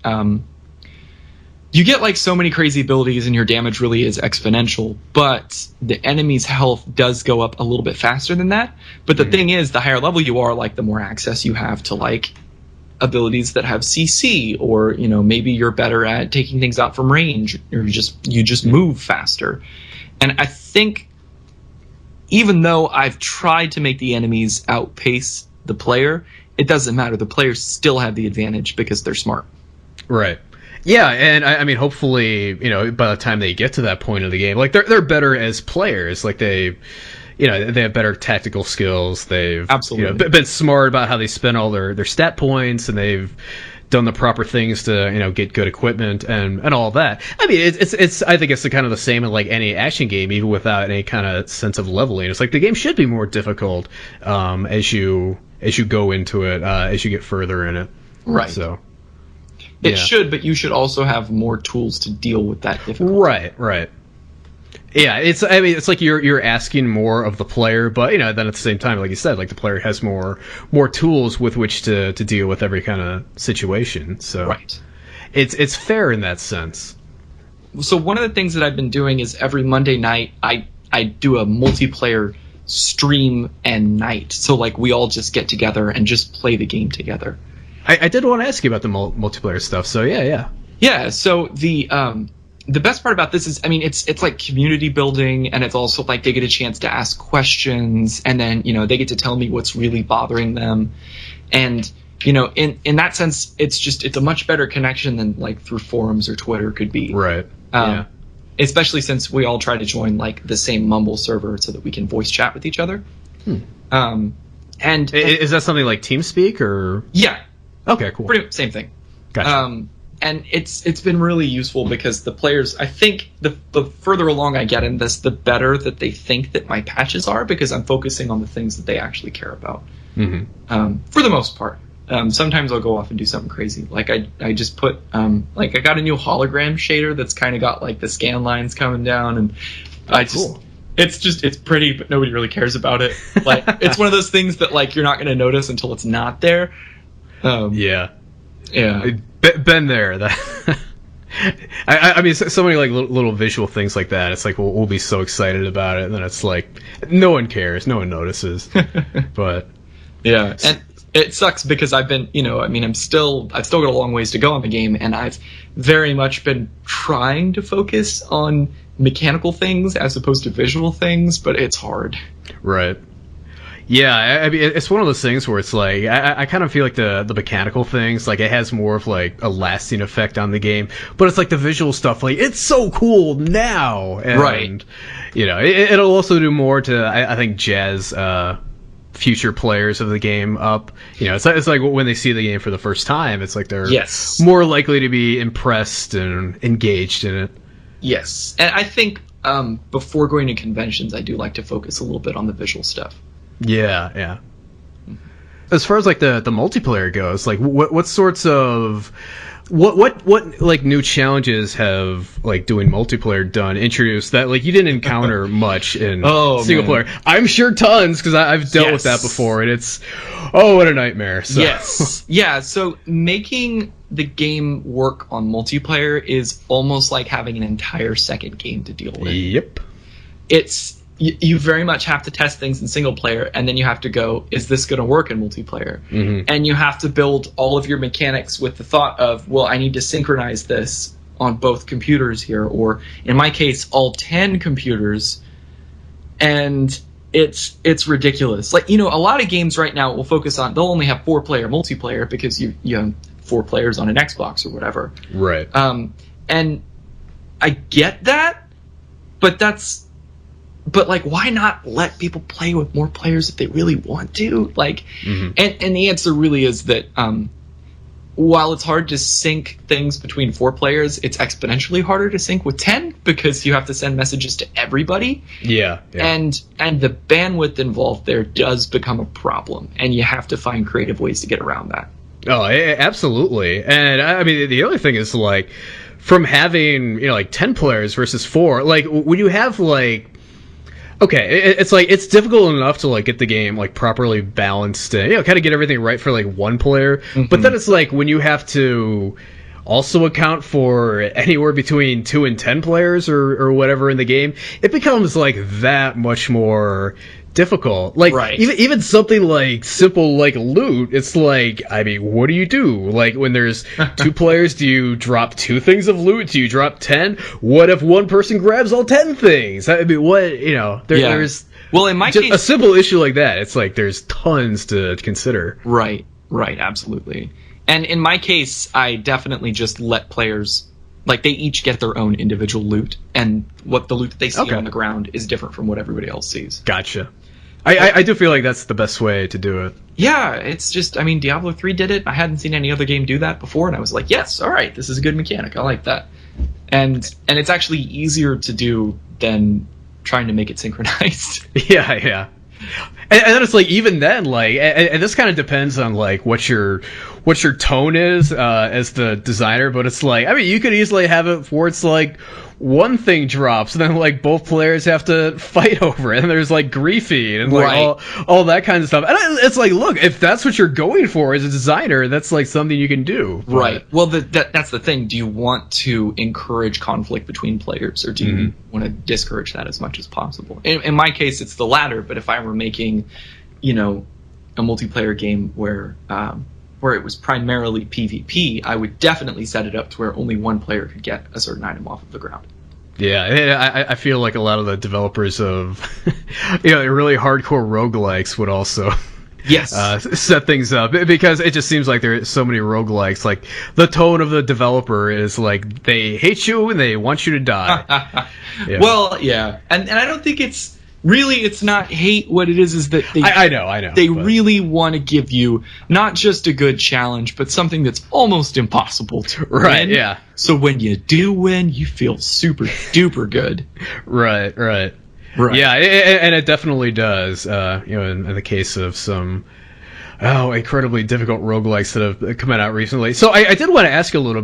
you get like so many crazy abilities and your damage really is exponential, but the enemy's health does go up a little bit faster than that. But the thing is, the higher level you are, like the more access you have to like abilities that have CC, or, you know, maybe you're better at taking things out from range, or you just move faster. And I think even though I've tried to make the enemies outpace the player, it doesn't matter. The players still have the advantage because they're smart. Right. Yeah, and I mean, hopefully, you know, by the time they get to that point of the game, like they're better as players. Like they have better tactical skills. They've absolutely, you know, been smart about how they spend all their stat points, and they've done the proper things to, you know, get good equipment and all that. I mean, it's I think it's kind of the same in like any action game, even without any kind of sense of leveling. It's like the game should be more difficult as you go into it, as you get further in it. Right. So it should, but you should also have more tools to deal with that difficulty. Right. Yeah, it's like you're asking more of the player, but you know, then at the same time, like you said, like the player has more tools with which to deal with every kind of situation. So right. It's fair in that sense. So one of the things that I've been doing is every Monday night I do a multiplayer stream and night. So like we all just get together and just play the game together. I did want to ask you about the multiplayer stuff. So yeah. So the best part about this is, I mean, it's like community building, and it's also like they get a chance to ask questions, and then, you know, they get to tell me what's really bothering them, and, you know, in that sense, it's a much better connection than like through forums or Twitter could be. Right. Yeah. Especially since we all try to join like the same Mumble server so that we can voice chat with each other. And is that something like TeamSpeak or? Yeah. Okay, cool. Pretty same thing. Gotcha. And it's been really useful because the players, I think the further along I get in this, the better that they think that my patches are, because I'm focusing on the things that they actually care about. For the most part. Sometimes I'll go off and do something crazy. Like I just put like I got a new hologram shader that's kind of got like the scan lines coming down, and cool. It's pretty, but nobody really cares about it. Like it's one of those things that like you're not going to notice until it's not there. Yeah. Been there. That I mean, so many like little visual things like that. It's like we'll be so excited about it, and then it's like no one cares, no one notices. But yeah, and it sucks because I've been, you know, I mean, I've still got a long ways to go on the game, and I've very much been trying to focus on mechanical things as opposed to visual things, but it's hard. Right. Yeah, I mean, it's one of those things where it's like I kind of feel like the mechanical things, like it has more of like a lasting effect on the game, but it's like the visual stuff, like it's so cool now, and, right? You know, it'll also do more to I think jazz future players of the game up. You know, it's like when they see the game for the first time, it's like they're more likely to be impressed and engaged in it. Yes, and I think before going to conventions, I do like to focus a little bit on the visual stuff. Yeah. As far as like the multiplayer goes, like what sorts of what like new challenges have like doing multiplayer done introduced that like you didn't encounter much in single player? I'm sure tons, because I've dealt with that before, and it's what a nightmare. So. Yes, yeah. So making the game work on multiplayer is almost like having an entire second game to deal with. Yep. You very much have to test things in single player, and then you have to go, is this going to work in multiplayer? And you have to build all of your mechanics with the thought of, well, I need to synchronize this on both computers here, or in my case, all 10 computers. And it's ridiculous. Like, you know, a lot of games right now will focus on, they'll only have 4-player multiplayer because you have 4 players on an Xbox or whatever. Right. And I get that. but like, why not let people play with more players if they really want to? Like, and the answer really is that while it's hard to sync things between 4 players, it's exponentially harder to sync with 10 because you have to send messages to everybody. Yeah. And the bandwidth involved there does become a problem, and you have to find creative ways to get around that. Oh, absolutely. And I mean, the other thing is, like, from having, like 10 players versus 4, like, when you have, like, okay, it's like, it's difficult enough to, like, get the game, like, properly balanced and, kind of get everything right for, like, 1 player. But then it's like, when you have to also account for anywhere between 2 and 10 players or whatever in the game, it becomes, like, that much more difficult. Like, right. even something like simple like loot, it's like, I mean, what do you do? Like, when there's 2 players, do you drop 2 things of loot? Do you drop 10? What if one person grabs all 10 things? I mean, what, there's well, in my case, a simple issue like that, it's like there's tons to consider. Right, absolutely. And in my case, I definitely just let players, like, they each get their own individual loot, and what the loot that they see on the ground is different from what everybody else sees. Gotcha. I do feel like that's the best way to do it. Yeah, it's just, I mean, Diablo 3 did it. I hadn't seen any other game do that before, and I was like, yes, all right, this is a good mechanic. I like that. And it's actually easier to do than trying to make it synchronized. Yeah. And then it's like, even then, like, and this kind of depends on, like, what your tone is as the designer, but it's like, I mean, you could easily have it where it's like, one thing drops, and then, like, both players have to fight over it, and there's, like, griefing, and, like, all that kind of stuff. And it's like, look, if that's what you're going for as a designer, that's, like, something you can do. But... Right. Well, that's the thing. Do you want to encourage conflict between players, or do you want to discourage that as much as possible? In my case, it's the latter, but if I were making, a multiplayer game where it was primarily PvP, I would definitely set it up to where only one player could get a certain item off of the ground. Yeah, I feel like a lot of the developers of really hardcore roguelikes would also set things up, because it just seems like there are so many roguelikes. Like, the tone of the developer is like, they hate you and they want you to die. Yeah. Well, yeah. And I don't think it's not hate. What it is that they, I know. They really want to give you not just a good challenge, but something that's almost impossible to win. Right, yeah. So when you do win, you feel super duper good. Right. Yeah, and it definitely does. In the case of some incredibly difficult roguelikes that have come out recently. So I did want to ask you a little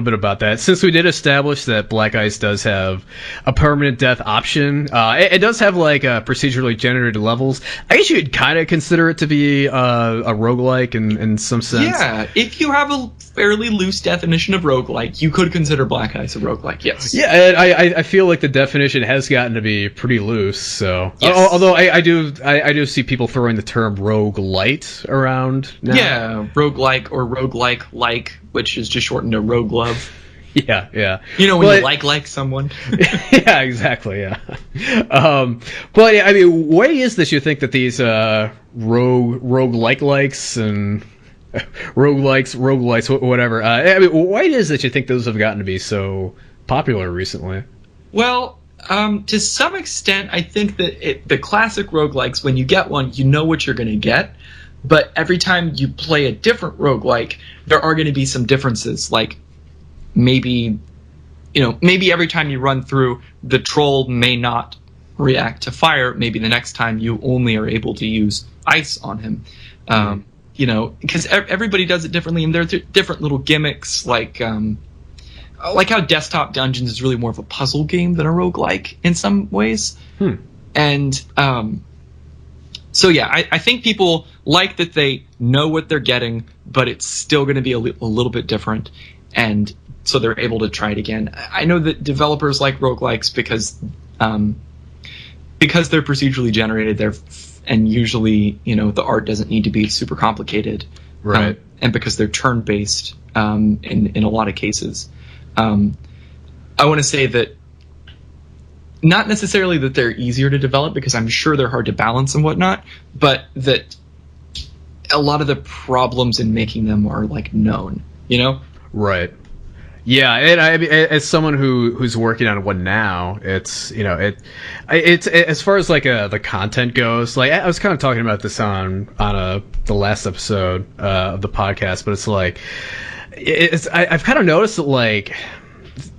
bit about that, since we did establish that Black Ice does have a permanent death option. It does have, like, procedurally generated levels. I guess you'd kind of consider it to be a roguelike in some sense. Yeah, if you have a fairly loose definition of roguelike, you could consider Black Ice a roguelike, yes. Yeah, and I feel like the definition has gotten to be pretty loose. So, yes. Although I do see people throwing the term roguelite around now. Yeah, roguelike or roguelike, which is just shortened to rogue love. Yeah. When you like someone. Yeah, exactly, yeah. But yeah, I mean, why is this you think that these roguelikes and roguelites, whatever, I mean, why is it you think those have gotten to be so popular recently? Well, to some extent, I think that the classic roguelikes, when you get one, you know what you're going to get. But every time you play a different roguelike, there are going to be some differences. Like, maybe every time you run through, the troll may not react to fire. Maybe the next time you only are able to use ice on him. Because everybody does it differently, and there are different little gimmicks, like how Desktop Dungeons is really more of a puzzle game than a roguelike in some ways. And so yeah, I think people like that they know what they're getting, but it's still going to be a little bit different, and so they're able to try it again. I know that developers like roguelikes because they're procedurally generated. And usually, the art doesn't need to be super complicated, right? And because they're turn-based in a lot of cases, I want to say that not necessarily that they're easier to develop, because I'm sure they're hard to balance and whatnot, but that a lot of the problems in making them are, like, known, Right. Yeah, and I mean, as someone who's working on one now, it's it's as far as like the content goes. Like I was kind of talking about this on the last episode of the podcast, but it's like I've kind of noticed that like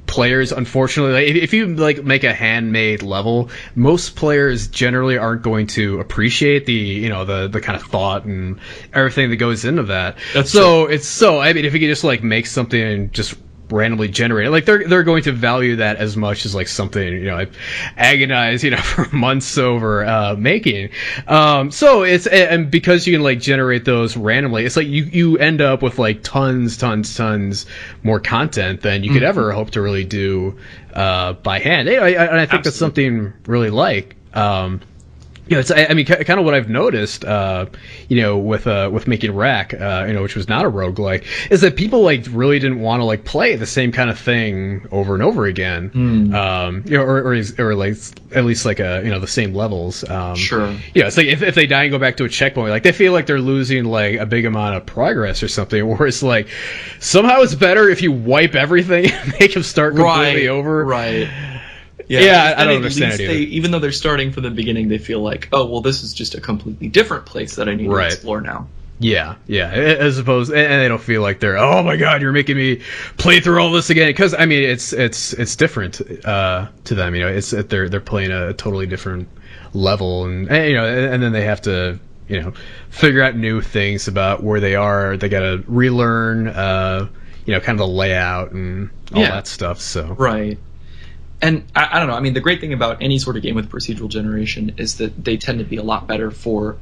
players, unfortunately, like, if you like make a handmade level, most players generally aren't going to appreciate the the kind of thought and everything that goes into that. That's so true. I mean, if you could just like make something and just randomly generated, like they're going to value that as much as like something I've agonized for months over making. So it's, and because you can like generate those randomly, it's like you end up with like tons more content than you could ever hope to really do by hand. And I think that's something really like. It's, I mean, kind of what I've noticed, with making Rack, which was not a roguelike, is that people like really didn't want to like play the same kind of thing over and over again, or like at least like the same levels. Sure. It's like if they die and go back to a checkpoint, like they feel like they're losing like a big amount of progress or something. Whereas like somehow it's better if you wipe everything and make them start completely over. Right. Yeah, I don't understand it either. Even though they're starting from the beginning, they feel like, oh, well, this is just a completely different place that I need to explore now. Yeah. As opposed, and they don't feel like they're, oh my god, you're making me play through all this again. Because I mean, it's different to them. It's they're playing a totally different level, and and then they have to figure out new things about where they are. They got to relearn, kind of the layout and all that stuff. So right. And I don't know. I mean, the great thing about any sort of game with procedural generation is that they tend to be a lot better for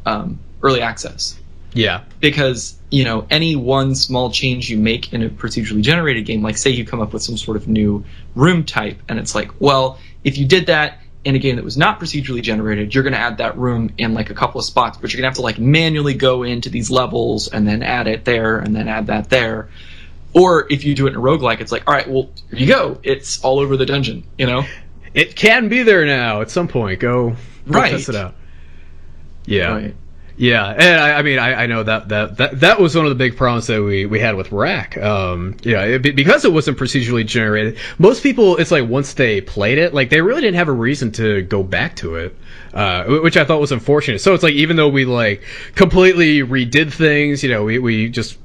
early access. Yeah. Because, any one small change you make in a procedurally generated game, like say you come up with some sort of new room type, and it's like, well, if you did that in a game that was not procedurally generated, you're going to add that room in like a couple of spots, but you're going to have to like manually go into these levels and then add it there and then add that there. Or if you do it in a roguelike, it's like, all right, well, here you go. It's all over the dungeon, It can be there now at some point. Go test it out. Yeah. Right. Yeah, and I mean, I know that was one of the big problems that we had with Rack. Because it wasn't procedurally generated, most people, it's like once they played it, like they really didn't have a reason to go back to it, which I thought was unfortunate. So it's like even though we like completely redid things, we just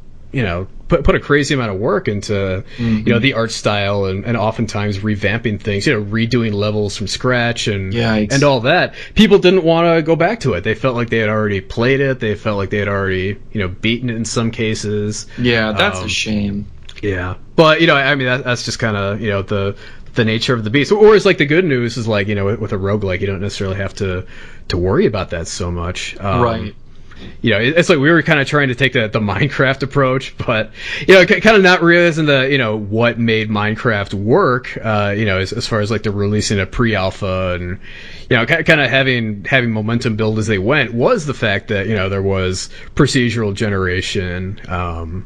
put a crazy amount of work into the art style and oftentimes revamping things, redoing levels from scratch and all that. People didn't want to go back to it. They felt like they had already played it. They felt like they had already beaten it in some cases. Yeah, that's a shame. Yeah, but I mean that's just kind of the nature of the beast. Whereas like the good news is like with a roguelike you don't necessarily have to worry about that so much. Right. It's like we were kind of trying to take the Minecraft approach, but kind of not realizing what made Minecraft work. As far as like the releasing a pre-alpha and kind of having momentum build as they went was the fact that there was procedural generation. So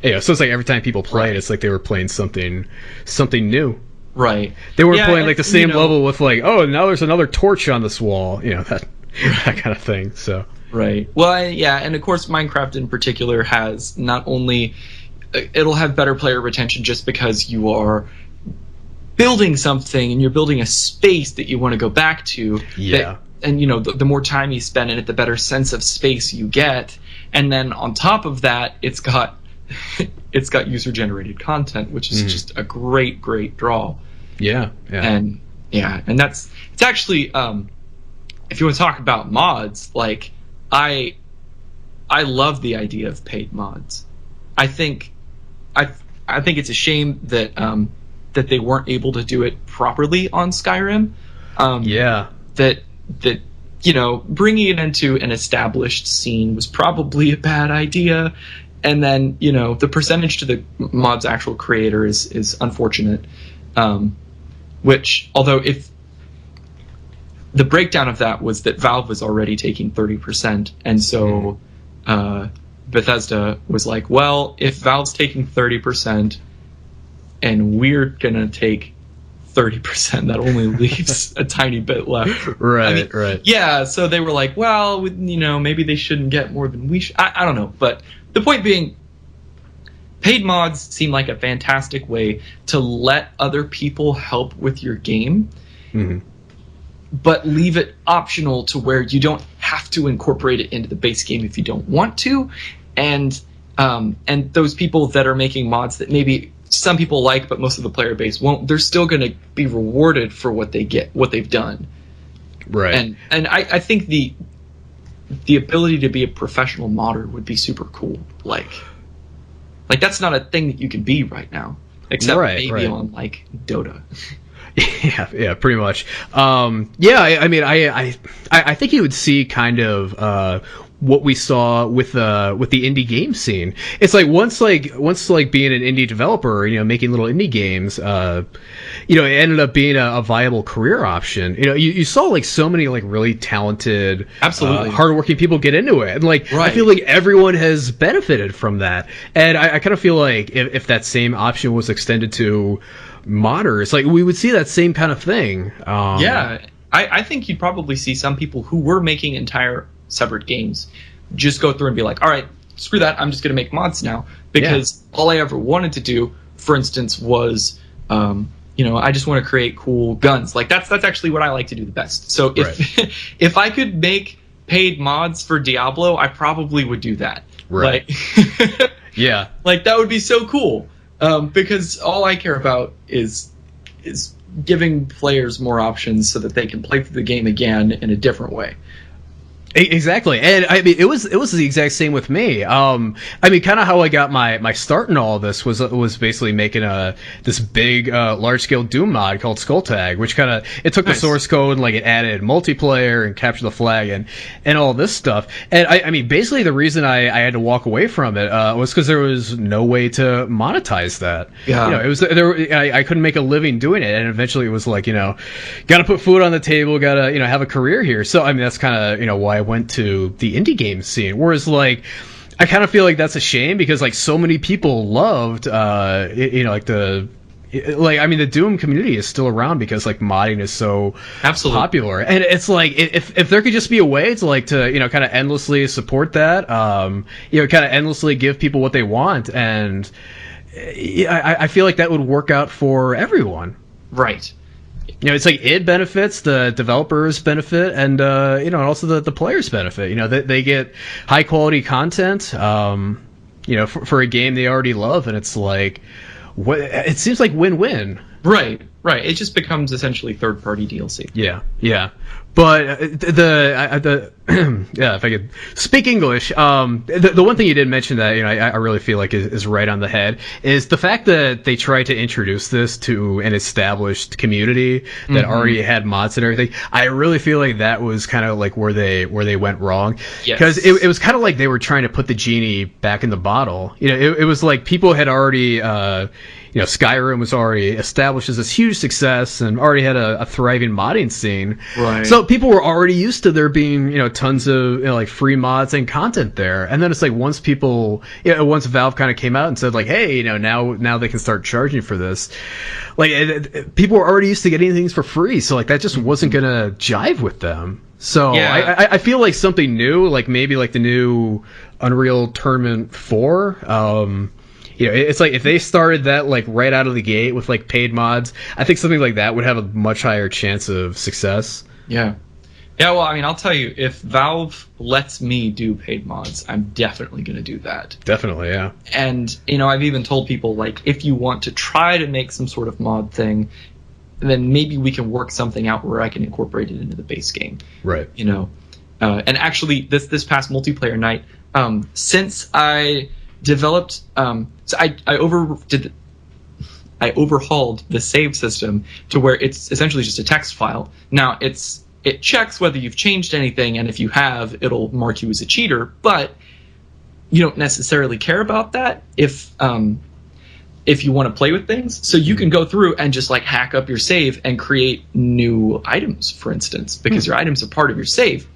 it's like every time people played, it's like they were playing something new. Right. They weren't playing like the same level with like, oh, now there's another torch on this wall. That kind of thing. So. Right. Well, and of course Minecraft in particular has not only it'll have better player retention just because you are building something and you're building a space that you want to go back to. Yeah. And the more time you spend in it, the better sense of space you get. And then on top of that, it's got user generated content, which is just a great draw. Yeah. And it's actually if you want to talk about mods, like I love the idea of paid mods. I think it's a shame that that they weren't able to do it properly on Skyrim. That bringing it into an established scene was probably a bad idea, and then the percentage to the mod's actual creator is unfortunate. Which, although if the breakdown of that was that Valve was already taking 30%, and so Bethesda was like, well, if Valve's taking 30% and we're gonna take 30%, that only leaves a tiny bit left. Right. Yeah, so they were like, well, maybe they shouldn't get more than we should. I don't know, but the point being, paid mods seem like a fantastic way to let other people help with your game, but leave it optional to where you don't have to incorporate it into the base game if you don't want to. And those people that are making mods that maybe some people like, but most of the player base won't, they're still going to be rewarded for what they've done. Right. And I think the ability to be a professional modder would be super cool. Like that's not a thing that you can be right now, except maybe on like Dota. Yeah, pretty much. I mean, I think you would see kind of what we saw with the indie game scene. It's like once being an indie developer, making little indie games, it ended up being a viable career option. You saw like so many like really talented, absolutely hardworking people get into it, and I feel like everyone has benefited from that. And I kind of feel like if that same option was extended to modders, like we would see that same kind of thing. I think you'd probably see some people who were making entire separate games just go through and be like, all right, screw that, I'm just going to make mods now, because all I ever wanted to do, for instance, was I just want to create cool guns. Like that's actually what I like to do the best. So if I could make paid mods for Diablo, I probably would do that. Right. Like that would be so cool, because all I care about is giving players more options so that they can play through the game again in a different way. Exactly, and I mean it was the exact same with me. I mean, kind of how I got my start in all of this was basically making this big large scale Doom mod called Skulltag, which kind of it took the source code and it added multiplayer and capture the flag and all this stuff. And I mean basically the reason I had to walk away from it was because there was no way to monetize that. It was I couldn't make a living doing it, and eventually it was like got to put food on the table, got to have a career here. So I mean that's kind of why I went to the indie game scene, whereas I kind of feel like that's a shame because so many people loved the Doom community is still around because modding is so popular, and it's like if there could just be a way to kind of endlessly support that, kind of endlessly give people what they want, and I feel like that would work out for everyone. Right. It's like it benefits, the developers benefit, and also the players benefit. They get high quality content, for a game they already love, and it's like, it seems like win-win. Right. It just becomes essentially third party DLC. Yeah. But if I could speak English, the one thing you did mention that I really feel like is right on the head is the fact that they tried to introduce this to an established community that already had mods and everything. I really feel like that was kind of where they went wrong, because it was kind of like they were trying to put the genie back in the bottle. It was like people had already. Skyrim was already established as this huge success and already had a thriving modding scene. Right. So people were already used to there being, tons of free mods and content there. And then it's like once Valve kind of came out and said hey, now they can start charging for this. People were already used to getting things for free, so that just wasn't gonna jive with them. So I feel like something new, maybe the new Unreal Tournament 4. It's like if they started that right out of the gate with paid mods, I think something like that would have a much higher chance of success. Yeah. Well, I mean, I'll tell you, if Valve lets me do paid mods, I'm definitely going to do that. Definitely, yeah. And I've even told people if you want to try to make some sort of mod thing, then maybe we can work something out where I can incorporate it into the base game. Right. And actually, this past multiplayer night, since I developed so I overhauled the save system to where it's essentially just a text file. Now it checks whether you've changed anything, and if you have, it'll mark you as a cheater, but you don't necessarily care about that if you want to play with things. So you can go through and just hack up your save and create new items, for instance, because your items are part of your save.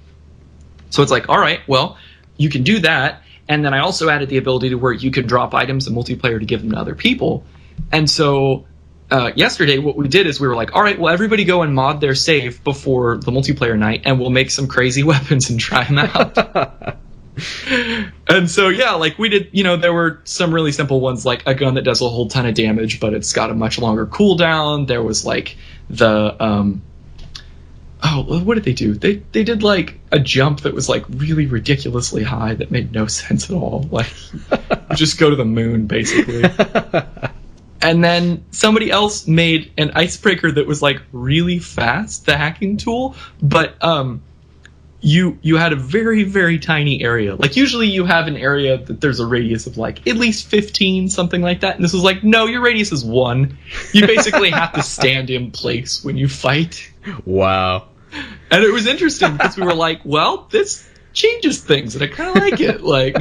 So it's all right, well, you can do that. And then I also added the ability to where you could drop items in multiplayer to give them to other people. And so yesterday what we did is we were all right, well, everybody go and mod their save before the multiplayer night, and we'll make some crazy weapons and try them out. And so, yeah, like we did, there were some really simple ones, like a gun that does a whole ton of damage, but it's got a much longer cooldown. There was like the, what did they do? They did like a jump that was like really ridiculously high that made no sense at all. Like, you just go to the moon, basically. And then somebody else made an icebreaker that was like really fast, the hacking tool, but you had a very, very tiny area. Like usually you have an area that there's a radius of like at least 15, something like that. And this was like, no, your radius is 1. You basically have to stand in place when you fight. Wow. And it was interesting because we were like, well, this changes things and I kind of like it. Like,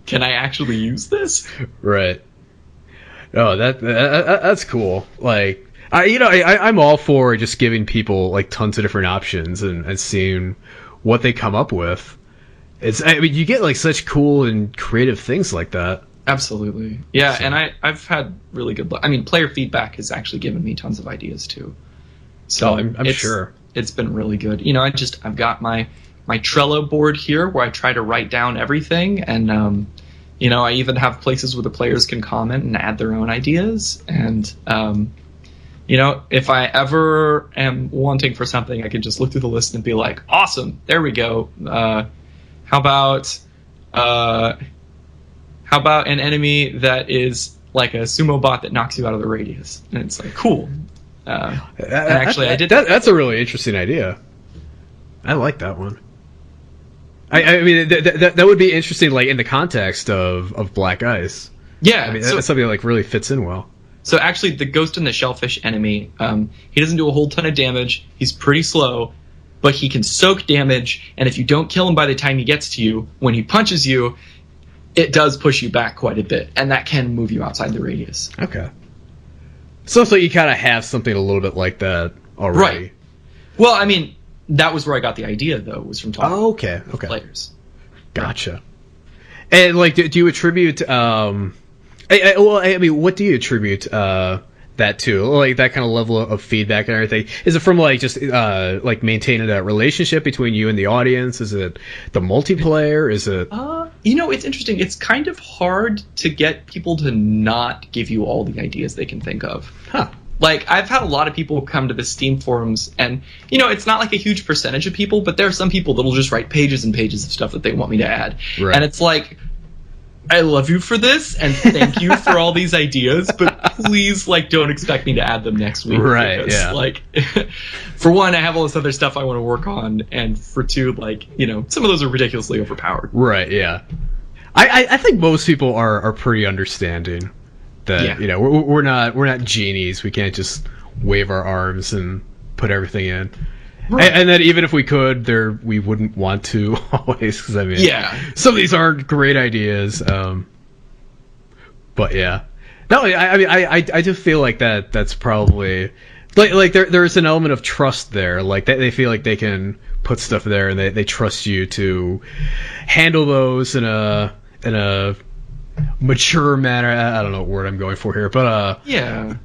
can I actually use this? Right. Oh, that's cool. Like, I'm all for just giving people like tons of different options and seeing what they come up with. You get like such cool and creative things like that. Absolutely. Yeah, so. And I've had really good luck. I mean, player feedback has actually given me tons of ideas too. So I'm sure it's been really good. I've got my Trello board here where I try to write down everything, and I even have places where the players can comment and add their own ideas. And if I ever am wanting for something, I can just look through the list and be like, awesome, there we go. How about an enemy that is like a sumo bot that knocks you out of the radius? And it's like, cool. And actually, I did. That's a really interesting idea. I like that one. I mean, that would be interesting, like in the context of Black Ice. Yeah, I mean, that's something that like really fits in well. So actually, the Ghost and the Shellfish enemy, he doesn't do a whole ton of damage. He's pretty slow, but he can soak damage. And if you don't kill him by the time he gets to you, when he punches you, it does push you back quite a bit, and that can move you outside the radius. Okay. So you kind of have something a little bit like that already. Right. Well, I mean, that was where I got the idea, though, was from talking to players. Gotcha. And, like, do you attribute... what do you attribute that to? Like, that kind of level of feedback and everything? Is it from, like, just, like, maintaining that relationship between you and the audience? Is it the multiplayer? Is it... it's interesting. It's kind of hard to get people to not give you all the ideas they can think of. Huh. Like, I've had a lot of people come to the Steam forums, and, it's not like a huge percentage of people, but there are some people that'll just write pages and pages of stuff that they want me to add. Right. And it's like, I love you for this, and thank you for all these ideas, but please, like, don't expect me to add them next week. Right, because, yeah. like, for one, I have all this other stuff I want to work on, and for two, like, some of those are ridiculously overpowered. Right, yeah. I think most people are pretty understanding that, we're not genies. We can't just wave our arms and put everything in. Right. And then even if we could, we wouldn't want to always, because I mean, some of these aren't great ideas. But yeah, no, I mean, I do feel like that's probably like there's an element of trust there. Like they feel like they can put stuff there, and they trust you to handle those in a mature manner. I don't know what word I'm going for here, but yeah.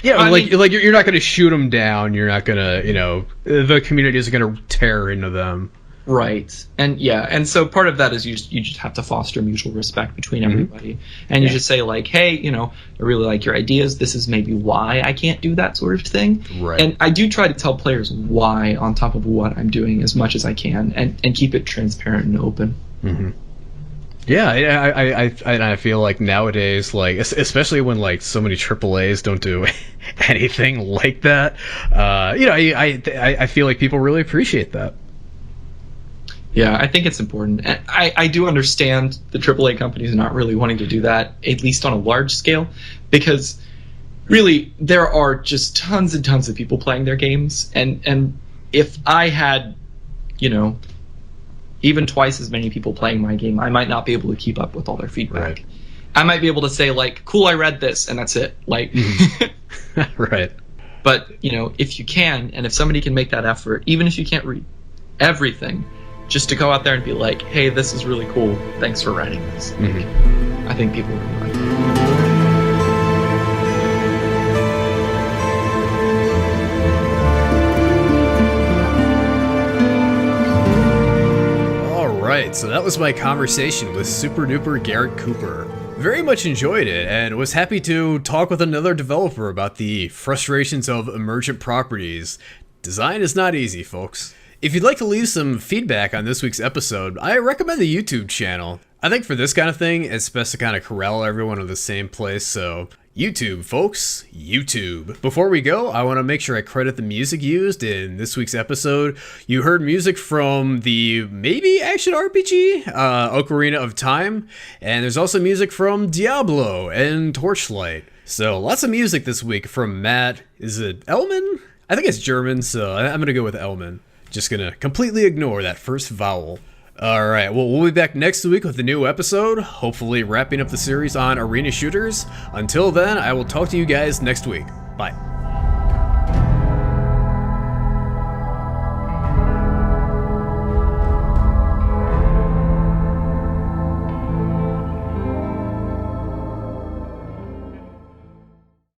Yeah, like you're not going to shoot them down. You're not going to, the community isn't going to tear into them. Right. And so part of that is you just have to foster mutual respect between everybody. And you just say, like, hey, I really like your ideas. This is maybe why I can't do that sort of thing. Right. And I do try to tell players why on top of what I'm doing as much as I can, and keep it transparent and open. Mm-hmm. Yeah, I feel like nowadays, like especially when like so many AAAs don't do anything like that, I feel like people really appreciate that. Yeah, I think it's important. And I do understand the AAA companies not really wanting to do that, at least on a large scale, because really there are just tons and tons of people playing their games, and if I had, even twice as many people playing my game, I might not be able to keep up with all their feedback. Right. I might be able to say, like, cool, I read this, and that's it. Like, right. But, if you can, and if somebody can make that effort, even if you can't read everything, just to go out there and be like, hey, this is really cool. Thanks for writing this. I think people really like it. Alright, so that was my conversation with Super Duper Garrett Cooper. Very much enjoyed it, and was happy to talk with another developer about the frustrations of emergent properties. Design is not easy, folks. If you'd like to leave some feedback on this week's episode, I recommend the YouTube channel. I think for this kind of thing, it's best to kind of corral everyone in the same place, so YouTube, folks, YouTube. Before we go, I want to make sure I credit the music used in this week's episode. You heard music from the maybe action RPG, Ocarina of Time, and there's also music from Diablo and Torchlight. So lots of music this week from Matt. Is it Elman? I think it's German, so I'm going to go with Elman. Just going to completely ignore that first vowel. Alright, well, we'll be back next week with a new episode, hopefully wrapping up the series on arena shooters. Until then, I will talk to you guys next week. Bye.